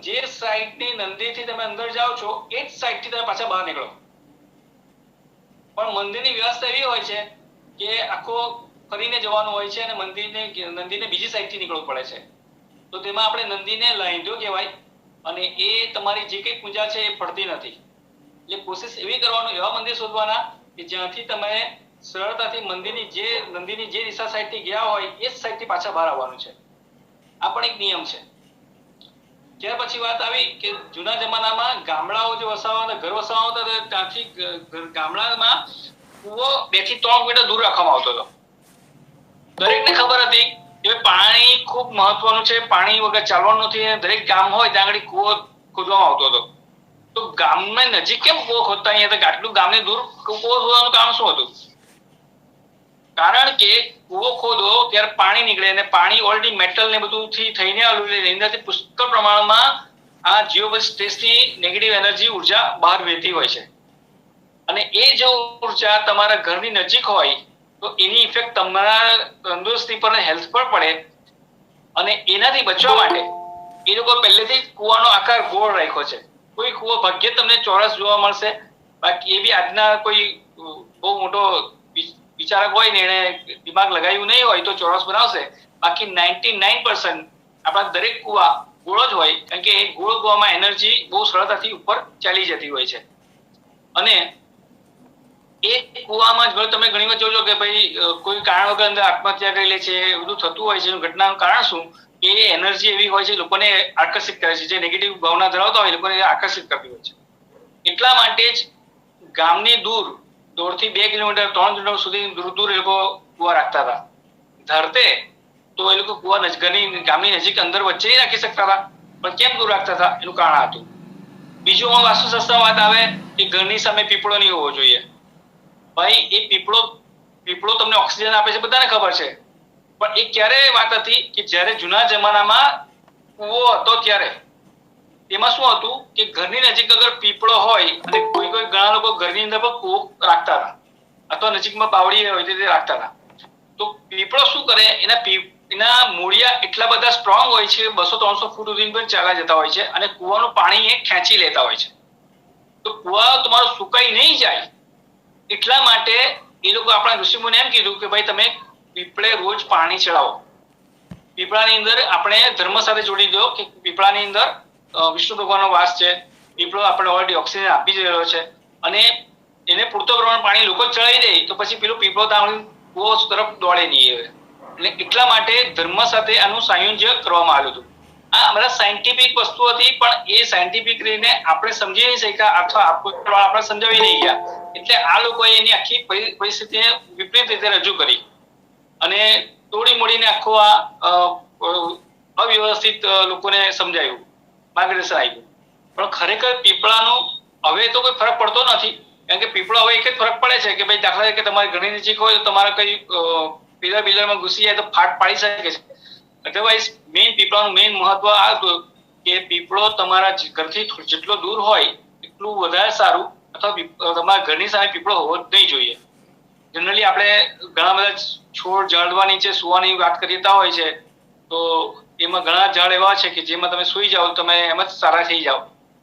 જે સાઈડની નંદીથી તમે અંદર જાઓ છો એ જ સાઈડથી તમે પાછા બહાર નીકળો. પણ મંદિરની વ્યવસ્થા એવી હોય છે કે આખો ફરીને જવાનું હોય છે અને નંદીને બીજી સાઈડથી નીકળવું પડે છે. તો તેમાં આપણે નંદીને લાઈંધો કહેવાય અને એ તમારી જે કંઈ પૂજા છે એ ફળતી નથી. એટલે કોશિશ એવી કરવાનું, એવા મંદિર શોધવાના કે જ્યાંથી તમે સરળતાથી નંદીની જે દિશા સાઈડથી ગયા હોય એ જ સાઈડથી પાછા બહાર આવવાનું છે. આ પણ એક નિયમ છે. ત્યાર પછી વાત આવી કે જૂના જમાનામાં ગામડાઓ જે વસાવવા, ઘર વસાવવા હતા, ત્યાંથી ગામડામાં કૂવો 2 થી 3 મીટર દૂર રાખવામાં આવતો હતો. દરેકને ખબર હતી કે પાણી ખૂબ મહત્વનું છે, પાણી વગર ચાલવાનું નથી, અને દરેક ગામ હોય ત્યાં આગળ કૂવો ખોદવામાં આવતો હતો. તો ગામની નજીક કેમ કૂવો ખોદતા? અહીંયા આટલું ગામની દૂર કૂવો ખોદવાનું કામ શું હતું? કારણ કે કૂવો ખોદો ત્યારે પાણી નીકળે, અને પાણી ઓલરેડી મેટલ ને બધું થી થઈને આવેલું, એનાથી પુષ્કળ પ્રમાણમાં આ જીઓપેથિક સ્ટ્રેસની નેગેટિવ એનર્જી ઉર્જા બહાર વહેતી હોય છે. અને એ જો ઉર્જા તમારા ઘરની નજીક હોય તો એની ઇફેક્ટ તમારા તંદુરસ્તી પર, હેલ્થ પર પડે. અને એનાથી બચવા માટે એ લોકો પહેલેથી જ કૂવાનો આકાર ગોળ રાખ્યો છે. કોઈ કૂવો ભાગ્યે તમને ચોરસ જોવા મળશે, બાકી એ બી આજના કોઈ બહુ મોટો વિચારક હોય ને એને દિમાગ લગાવ્યું નહીં હોય તો ચોરસ બનાવશે. બાકી 99% આપણા દરેક કૂવા ગોળ જ હોય, કારણ કે એ ગોળ કૂવામાં એનર્જી બહુ સરળતાથી ઉપર ચાલી જતી હોય છે. અને એ કૂવામાં જ તમે ઘણી વાર જોજો કે ભાઈ કોઈ કારણ વગર અંદર આત્મહત્યા કરી લે છે, બધું થતું હોય છે. ઘટનાનું કારણ શું? એ એનર્જી એવી હોય છે, લોકોને આકર્ષિત કરે છે, જે નેગેટિવ ભાવના ધરાવતા હોય એ લોકોને આકર્ષિત કરતી હોય છે. એટલા માટે જ ગામની દૂર 1.5 થી 2 કિલોમીટર 3 કિલોમીટર સુધી દૂર એ લોકો કૂવા રાખતા હતા. ધરતે તો એ લોકો કૂવા ગામની નજીક અંદર વચ્ચે નહીં રાખી શકતા હતા, પણ કેમ દૂર રાખતા હતા એનું કારણ હતું. બીજું વાસ્તુશાસ્ત્ર વાત આવે કે ઘરની સામે પીપળો નહીં હોવો જોઈએ. ભાઈ એ પીપળો તમને ઓક્સિજન આપે છે, બધાને ખબર છે. પણ એ ક્યારે વાત હતી કે જ્યારે જૂના જમાનામાં કૂવો હતો ત્યારે. એમાં શું હતું કે ઘરની નજીક અગર પીપળો હોય, અને કોઈ ઘણા લોકો ઘરની અંદર પણ કૂવો રાખતા હતા, અથવા નજીકમાં બાવળી હોય તે રાખતા હતા. તો પીપળો શું કરે, એના મૂળિયા એટલા બધા સ્ટ્રોંગ હોય છે, 200-300 ફૂટ સુધી પણ ચાલ્યા જતા હોય છે, અને કૂવાનું પાણી એ ખેંચી લેતા હોય છે. તો કૂવા તમારો સુકાઈ નહીં જાય એટલા માટે એ લોકો આપણા ઋષિમુનિએ એમ કીધું કે ભાઈ તમે પીપળે રોજ પાણી ચડાવો. પીપળાની અંદર આપણે ધર્મ સાથે જોડી દો કે પીપળાની અંદર વિષ્ણુ ભગવાનનો વાસ છે. પીપળો આપણે ઓલરેડી ઓક્સિજન આપી જ રહ્યો છે, અને એને પૂરતો પ્રમાણ પાણી લોકો ચડાવી દે તો પછી પેલો પીપળો ત્યાં કૂવો તરફ દોડે નહીં. એટલે એટલા માટે ધર્મ સાથે આનું સંયોજન કરવામાં આવ્યું હતું. આ બધા સાયન્ટિફિક વસ્તુ હતી, પણ એ સાયન્ટિફિક રીતે આપણે સમજી નહીં શક્યા, અથવા આપણે સમજાવી નહીં ગયા. એટલે આ લોકોએ એની આખી પરિસ્થિતિને વિપરીત રીતે રજૂ કરી અને તોડી મોડીને આખો આ અવ્યવસ્થિત લોકોને સમજાયું, માર્ગદર્શન આપ્યું. પણ ખરેખર પીપળાનો હવે તો કોઈ ફરક પડતો નથી, કારણ કે પીપળો હવે એક જ ફરક પડે છે કે ભાઈ દાખલા તરીકે તમારી ઘરની નજીક હોય તો તમારે કઈ પિલરમાં ઘૂસી જાય તો ફાટ પાડી શકે છે. અધરવાઇઝ પીપળાનું મેઇન મહત્વ આ હતું કે પીપળો તમારા ઘરથી જેટલો દૂર હોય એટલું વધારે સારું, અથવા તમારા ઘરની સામે પીપળો હોવો જ નહીં જોઈએ. જનરલી આપણે ઘણા બધા છોડ ઝાડવા નીચે સુવાની વાત કરતા હોય છે, તો એમાં ઘણા ઝાડ એવા છે કે જેમાં તમે સુઈ જાઓ તમે એમ જ સારા થઈ જાઓ.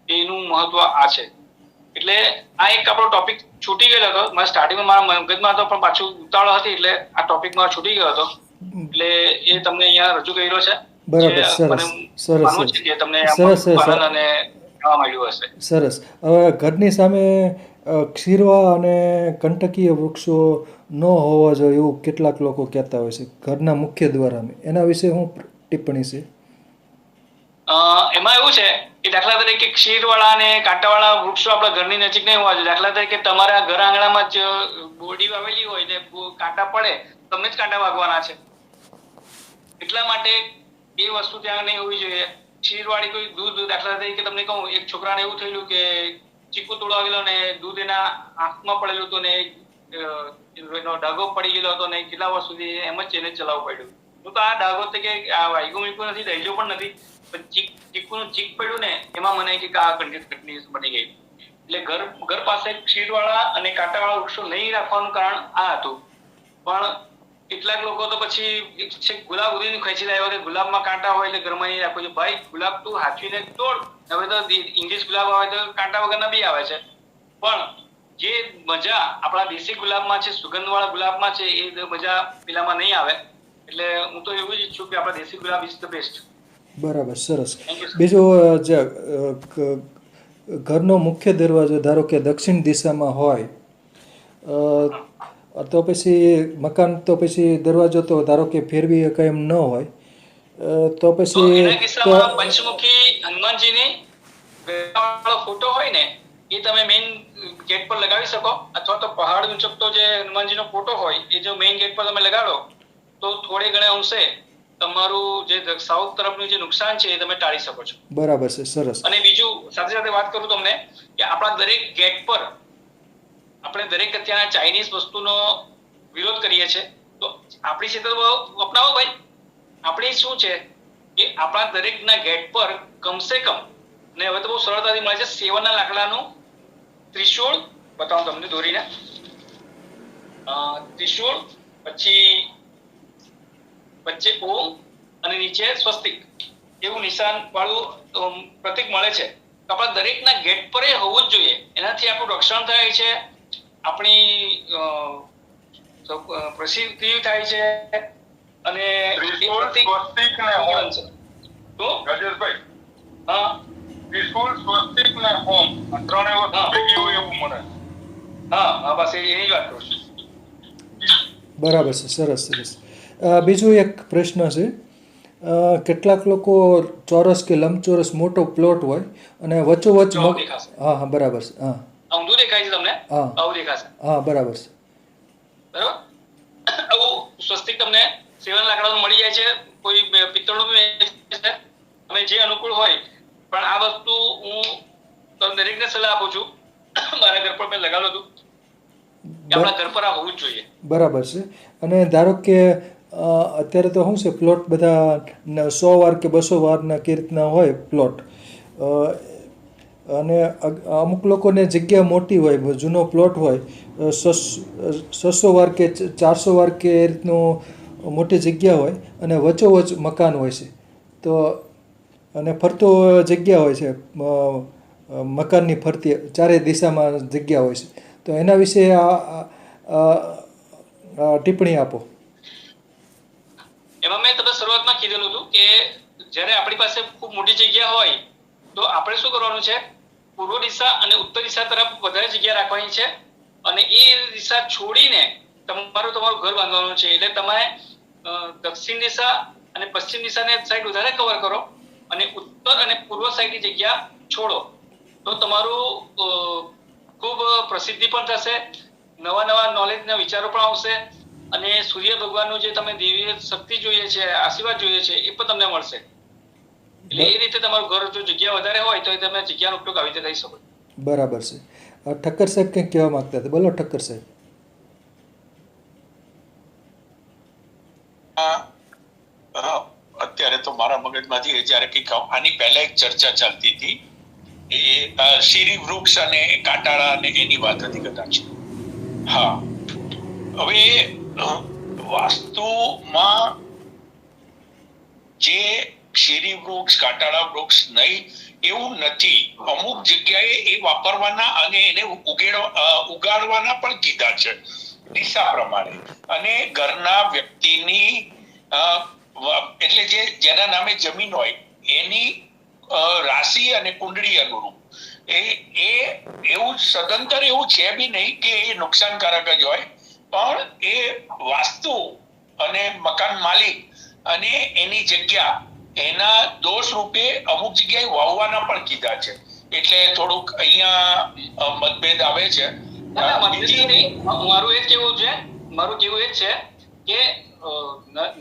એનું મહત્વ આ છે. એટલે આ એક આપણો ટોપિક છૂટી ગયેલો હતો. મારા સ્ટાર્ટિંગમાં મારા મગજમાં હતો, પણ પાછું ઉતાવળ હતી એટલે આ ટોપિક માં છૂટી ગયો હતો. એટલે એ તમને અહીંયા રજૂ કર્યો છે. બરાબર, સરસ સરસ માનું છે કે તમને સરસ આનંદ અને જાણવા મળ્યું હશે. સરસ. હવે ઘરની સામે ક્ષીરવા અને કંટકીય વૃક્ષો ન હોવા જોઈએ એવું કેટલાક લોકો કહેતા હોય છે, ઘરના મુખ્ય દ્વારામાં. એના વિશે શું ટિપ્પણી છે? એમાં એવું છે કે દાખલા તરીકે ક્ષીરવાળા અને કાંટાવાળા વૃક્ષો આપણા ઘરની નજીક નહીં હોવા જોઈએ. દાખલા તરીકે તમારા ઘર આંગણામાં જ બોરડી વાવેલી હોય ને કાંટા પડે, તમને જ કાંટા વાગવાના છે. એટલા માટે એ વસ્તુ ત્યાં નહીં હોવી જોઈએ. ક્ષીરવાળી કોઈ દૂધ, દાખલા તરીકે તમને કહું, એક છોકરાને એવું થયેલું કે ચીકુ તોડવા ગયેલો ને દૂધ એના આંખમાં પડેલું હતું ને એનો ડાઘો પડી ગયેલો હતો ને કેટલા વર્ષ સુધી એમ જ એને ચલાવવું પડ્યું. હું તો આ ડાઘો કે આ વાગ્યું મીકું નથી, દહેજો પણ નથી, પણ ચીકુનું ચીક પડ્યું ને એમાં મને કે આ કન્ડિશન બની ગઈ. એટલે ઘર પાસે ક્ષીરવાળા અને કાંટાવાળા વૃક્ષો નહીં રાખવાનું કારણ આ હતું. પણ કેટલાક લોકો તો પછી ગુલાબ ઉડીને ખેંચી લાવ્યો કે ગુલાબમાં કાંટા હોય એટલે ઘરમાં નહીં રાખવું છે. ભાઈ, ગુલાબ તું હાચવીને તોડ. હવે તો ઇંગ્લિશ ગુલાબ આવે તો કાંટા વગરના બી આવે છે, પણ જે મજા આપણા દેશી ગુલાબમાં છે, સુગંધવાળા ગુલાબમાં છે, એ મજા પેલામાં નહીં આવે. એટલે હું તો એવું જ ઈચ્છું કે આપણા દેશી ગુલાબ ઇઝ ધ બેસ્ટ. બરાબર, સરસ. બીજું, જે ઘરનો મુખ્ય દરવાજો ધારો કે દક્ષિણ દિશામાં હોય તો પછી મકાન, તો પછી દરવાજો તો ધારો કે ફેરવી કંઈ એમ ન હોય તો પછી એના કિસ્સામાં પંચમુખી હનુમાનજીની ફોટો હોય ને એ તમે મેઇન ગેટ પર લગાવી શકો, અથવા તો પહાડ ઉંચકતો જે હનુમાનજીનો ફોટો હોય એ જો મેઇન ગેટ પર તમે લગાડો તો થોડે ઘણે અંશે તમારું જે સાઉથ તરફનું જે નુકસાન છે એ તમે ટાળી શકો છો. બરાબર છે, સરસ. અને બીજું સાથે સાથે વાત કરું તમને કે આપણા દરેક ગેટ પર આપણે દરેક અત્યારના ચાઇનીઝ વસ્તુનો વિરોધ કરીએ છીએ, તો આપણી છે તો અપનાવો ભાઈ. આપણી શું છે કે આપણા દરેકના ગેટ પર કમસે કમ, ને હવે તો બહુ સરળતાથી મળે છે, સેવનના લાકડાનું ત્રિશૂળ, બતાવું તમને દોરીને, ત્રિશૂળ, પછી વચ્ચે ઓમ અને નીચે સ્વસ્તિક એવું નિશાન વાળું પ્રતીક મળે છે. તો આપણા દરેકના ગેટ પર એ હોવું જ જોઈએ. એનાથી આપણું રક્ષણ થાય છે, આપણી પ્રસિદ્ધિ થાય છે, અને સ્વસ્તિક ને હોમ. તો રાજેશભાઈ, હા, ત્રિશુલ, સ્વસ્તિક ને હોમ, આ ત્રણેય વસ્તુ ભેગી હોય એવું મને. હા, બસ એની જ વાત કરું છું. બરાબર છે, સરસ સરસ. બીજું એક પ્રશ્ન છે, કેટલાક લોકો ચોરસ કે લંબચોરસ મોટો પ્લોટ હોય અને વચ્ચોવચ્ચ હા હા બરાબર છે, હા ઊંધું દેખાય છે તમને, હા આવું દેખાશે, હા બરાબર છે, બરાબર. આવું સ્વસ્તિક તમને સેવન લાકડાનું મળી જાય છે, કોઈ પિત્તળનું બી છે, તમે જે અનુકૂળ હોય. પણ આ વસ્તુ હું દરેકને સલાહ આપું છું. મારા ઘર પર મેં લગાવેલું હતું કે આપણા ઘર પર આ હોવું જ જોઈએ. બરાબર છે. અને ધારો કે અત્યારે તો શું છે, પ્લોટ બધા 100 વાર કે 200 વારના કે રીતના હોય પ્લોટ, અને અમુક લોકોને જગ્યા મોટી હોય, જૂનો પ્લોટ હોય, 600 વાર કે 400 વાર કે એ રીતનું મોટી જગ્યા હોય, અને વચ્ચોવચ્ચ મકાન હોય છે, તો અને ફરતો જગ્યા હોય છે, મકાનની ફરતી ચારે દિશામાં જગ્યા હોય છે, તો એના વિશે ટિપ્પણી આપો. એમાં મેં તમને શરૂઆતમાં કીધેલું હતું કે જ્યારે આપણી પાસે ખૂબ મોટી જગ્યા હોય તો આપણે શું કરવાનું છે, પૂર્વ દિશા અને ઉત્તર દિશા તરફ વધારે જગ્યા રાખવાની છે, અને એ દિશા છોડીને તમારું ઘર બાંધવાનું છે. એટલે તમારે દક્ષિણ દિશા અને પશ્ચિમ દિશાને સાઈડ વધારે કવર કરો અને ઉત્તર અને પૂર્વ સાઈડની જગ્યા છોડો, તો તમારું ખૂબ પ્રસિદ્ધિ પણ થશે, નવા નોલેજના વિચારો પણ આવશે, અને સૂર્ય ભગવાનનું જે તમે દેવી શક્તિ જોઈએ છે, આશીર્વાદ જોઈએ છે, એ પણ તમને મળશે. એટલે એ રીતે તમારું ઘર જો જગ્યા વધારે હોય તો તમે જગ્યાનો ઉપયોગ આવી રીતે કરી શકો. બરાબર છે. ઠક્કર સાહેબ કંઈક કહેવા માંગતા હતા, બોલો ઠક્કર સાહેબ. અત્યારે તો મારા મગજમાંથી જયારે કંઈક આની પહેલા એક ચર્ચા ચાલતી હતી, એ શીરી વૃક્ષ અને કાંટાળા અને એની વાત હતી કદાચ. હા, હવે વાસ્તુમાં જે શેરી વૃક્ષ કાંટાળા વૃક્ષ નહીં એવું નથી. અમુક જગ્યાએ એ વાપરવાના અને એને ઉગાડવાના પણ કીધા છે દિશા પ્રમાણે. અને ઘરના વ્યક્તિની એટલે જેના નામે જમીન હોય એની રાશિ અને કુંડળી અનુરૂપ એ એવું સદંતર એવું છે બી નહીં કે એ નુકસાનકારક જ હોય, પણ એ વાસ્તુ અને મકાન માલિક અને એની જગ્યા એના દોષ રૂપે અમુક જગ્યાએ વાવવાના પણ કીધા છે. એટલે થોડુંક અહીંયા મતભેદ આવે છે. મારું એ કેવું છે કે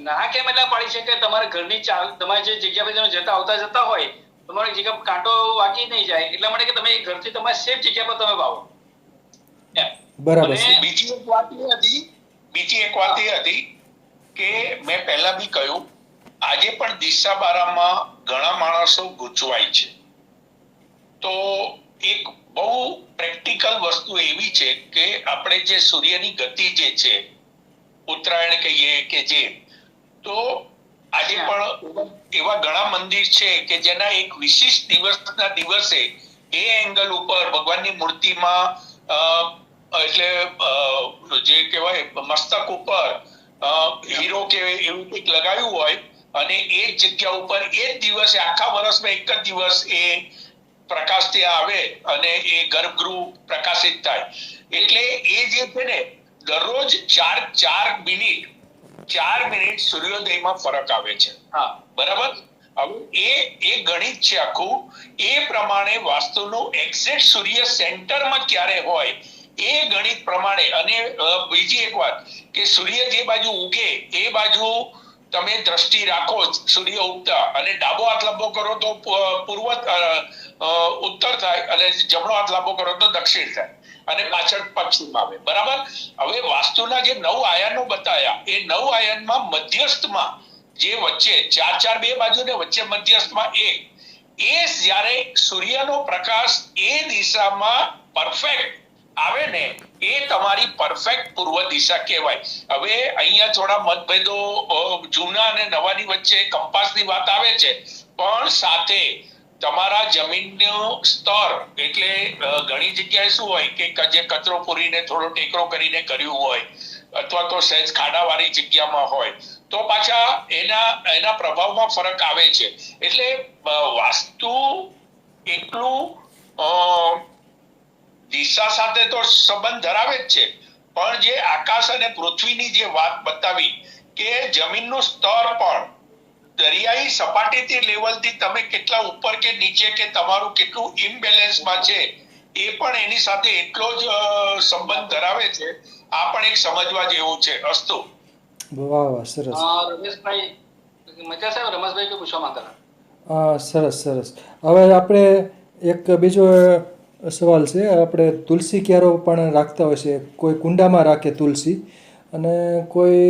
ના કેમ એટલા પાડી છે કે તમારા ઘરની તમારી જે જગ્યા પર જતા આવતા હોય તમારી જગ્યા કાંટો વાગી નહીં જાય એટલા માટે કે તમે ઘરથી તમારી સેફ જગ્યા પર તમે વાવો. બરાબર છે. બીજી એક વાત એ હતી કે મેં પહેલા બી કહ્યું, આજે પણ દિશા બારામાં ઘણા માણસો ગૂંચવાય છે. તો એક બહુ પ્રેક્ટિકલ વસ્તુ એવી છે કે આપણે જે સૂર્યની ગતિ જે છે ઉત્તરાયણ કહીએ કે જે, તો આજે પણ એવા ઘણા મંદિર છે કે જેના એક વિશિષ્ટ દિવસના દિવસે એ એંગલ ઉપર ભગવાનની મૂર્તિમાં એટલે જે કહેવાય મસ્તક ઉપર હીરો કે એવું કંઈક લગાવ્યું હોય અને એ જગ્યા ઉપર એ જ દિવસે આખા વર્ષમાં એક જ દિવસ એ પ્રકાશ ત્યાં આવે અને એ ગર્ભગૃહ પ્રકાશિત થાય. એટલે એ જે છે ને દરરોજ 4 મિનિટ સૂર્યોદયમાં ફરક આવે છે. હા, બરાબર. હવે એ ગણિત છે આખું. એ પ્રમાણે વાસ્તુનું એક્ઝેક્ટ સૂર્ય સેન્ટરમાં ક્યારે હોય એ ગણિત પ્રમાણે. અને બીજી એક વાત કે સૂર્ય જે બાજુ ઉગે એ બાજુ તમે દ્રષ્ટિ રાખો સૂર્ય ઉગતા, અને ડાબો હાથ લાંબો કરો તો પૂર્વ ઉત્તર થાય અને જમણો હાથ લાંબો કરો તો દક્ષિણ થાય અને પાછળ પશ્ચિમ આવે. બરાબર. હવે વાસ્તુના જે 9 આયનો બતાયા એ 9 આયનમાં મધ્યસ્થમાં જે વચ્ચે 4 બે બાજુ ને વચ્ચે મધ્યસ્થમાં એ જ્યારે સૂર્યનો પ્રકાશ એ દિશામાં પરફેક્ટ આવે ને એ તમારી પરફેક્ટ પૂર્વ દિશા કહેવાય. હવે અહીંયા થોડા મતભેદો જૂના અને નવાની વચ્ચે કંપાસની વાત આવે છે, પણ સાથે તમારા જમીનનું સ્તર એટલે ઘણી જગ્યાએ શું હોય કે જે કચરો પૂરીને થોડો ટેકરો કરીને કર્યું હોય અથવા તો સહેજ ખાડાવાળી જગ્યામાં હોય તો પાછા એના પ્રભાવમાં ફરક આવે છે. એટલે વાસ્તુ એટલું દિશા સાથે તો સંબંધ ધરાવે જ છે, પણ જે આકાશ અને પૃથ્વીની જે વાત બતાવી કે જમીનનું સ્તર પણ દરિયાઈ સપાટીથી લેવલથી તમે કેટલા ઉપર કે નીચે કે તમારું કેટલું ઇમ્બેલેન્સમાં છે એ પણ એની સાથે એટલો જ સંબંધ ધરાવે છે. આ પણ એક સમજવા જેવું છે. અસ્તુ. વાહ વાહ, સરસ. રમેશભાઈ કોઈ પૂછવા માંગતા હતા? સરસ. હવે આપણે એક બીજો સવાલ છે. આપણે તુલસી ક્યારો પણ રાખતા હોય છે. કોઈ કુંડામાં રાખે તુલસી અને કોઈ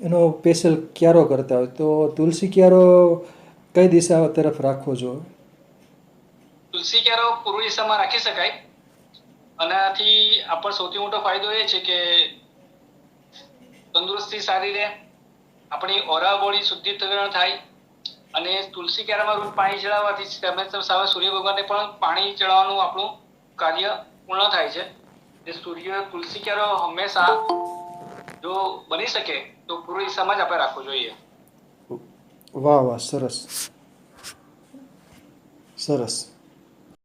એનો સ્પેશિયલ ક્યારો કરતા હોય, તો તુલસી ક્યારો કઈ દિશા તરફ રાખવો જોઈએ? તુલસી ક્યારો પૂર્વ દિશામાં રાખી શકાય. આનાથી આપણને સૌથી મોટો ફાયદો એ છે કે તંદુરસ્તી સારી રહે, આપણી ઓરા બોડી શુદ્ધિકરણ થાય અને તુલસી ક્યારામાં રોજ પાણી ચડાવવાથી સામે સૂર્ય ભગવાનને પણ પાણી ચડાવવાનું આપણું કાર્ય પૂર્ણ થાય છે. તુલસી ક્યારો હંમેશા જો બની શકે તો પૂર્વ દિશામાં જ આપણે રાખવો જોઈએ. વાહ વાહ, સરસ.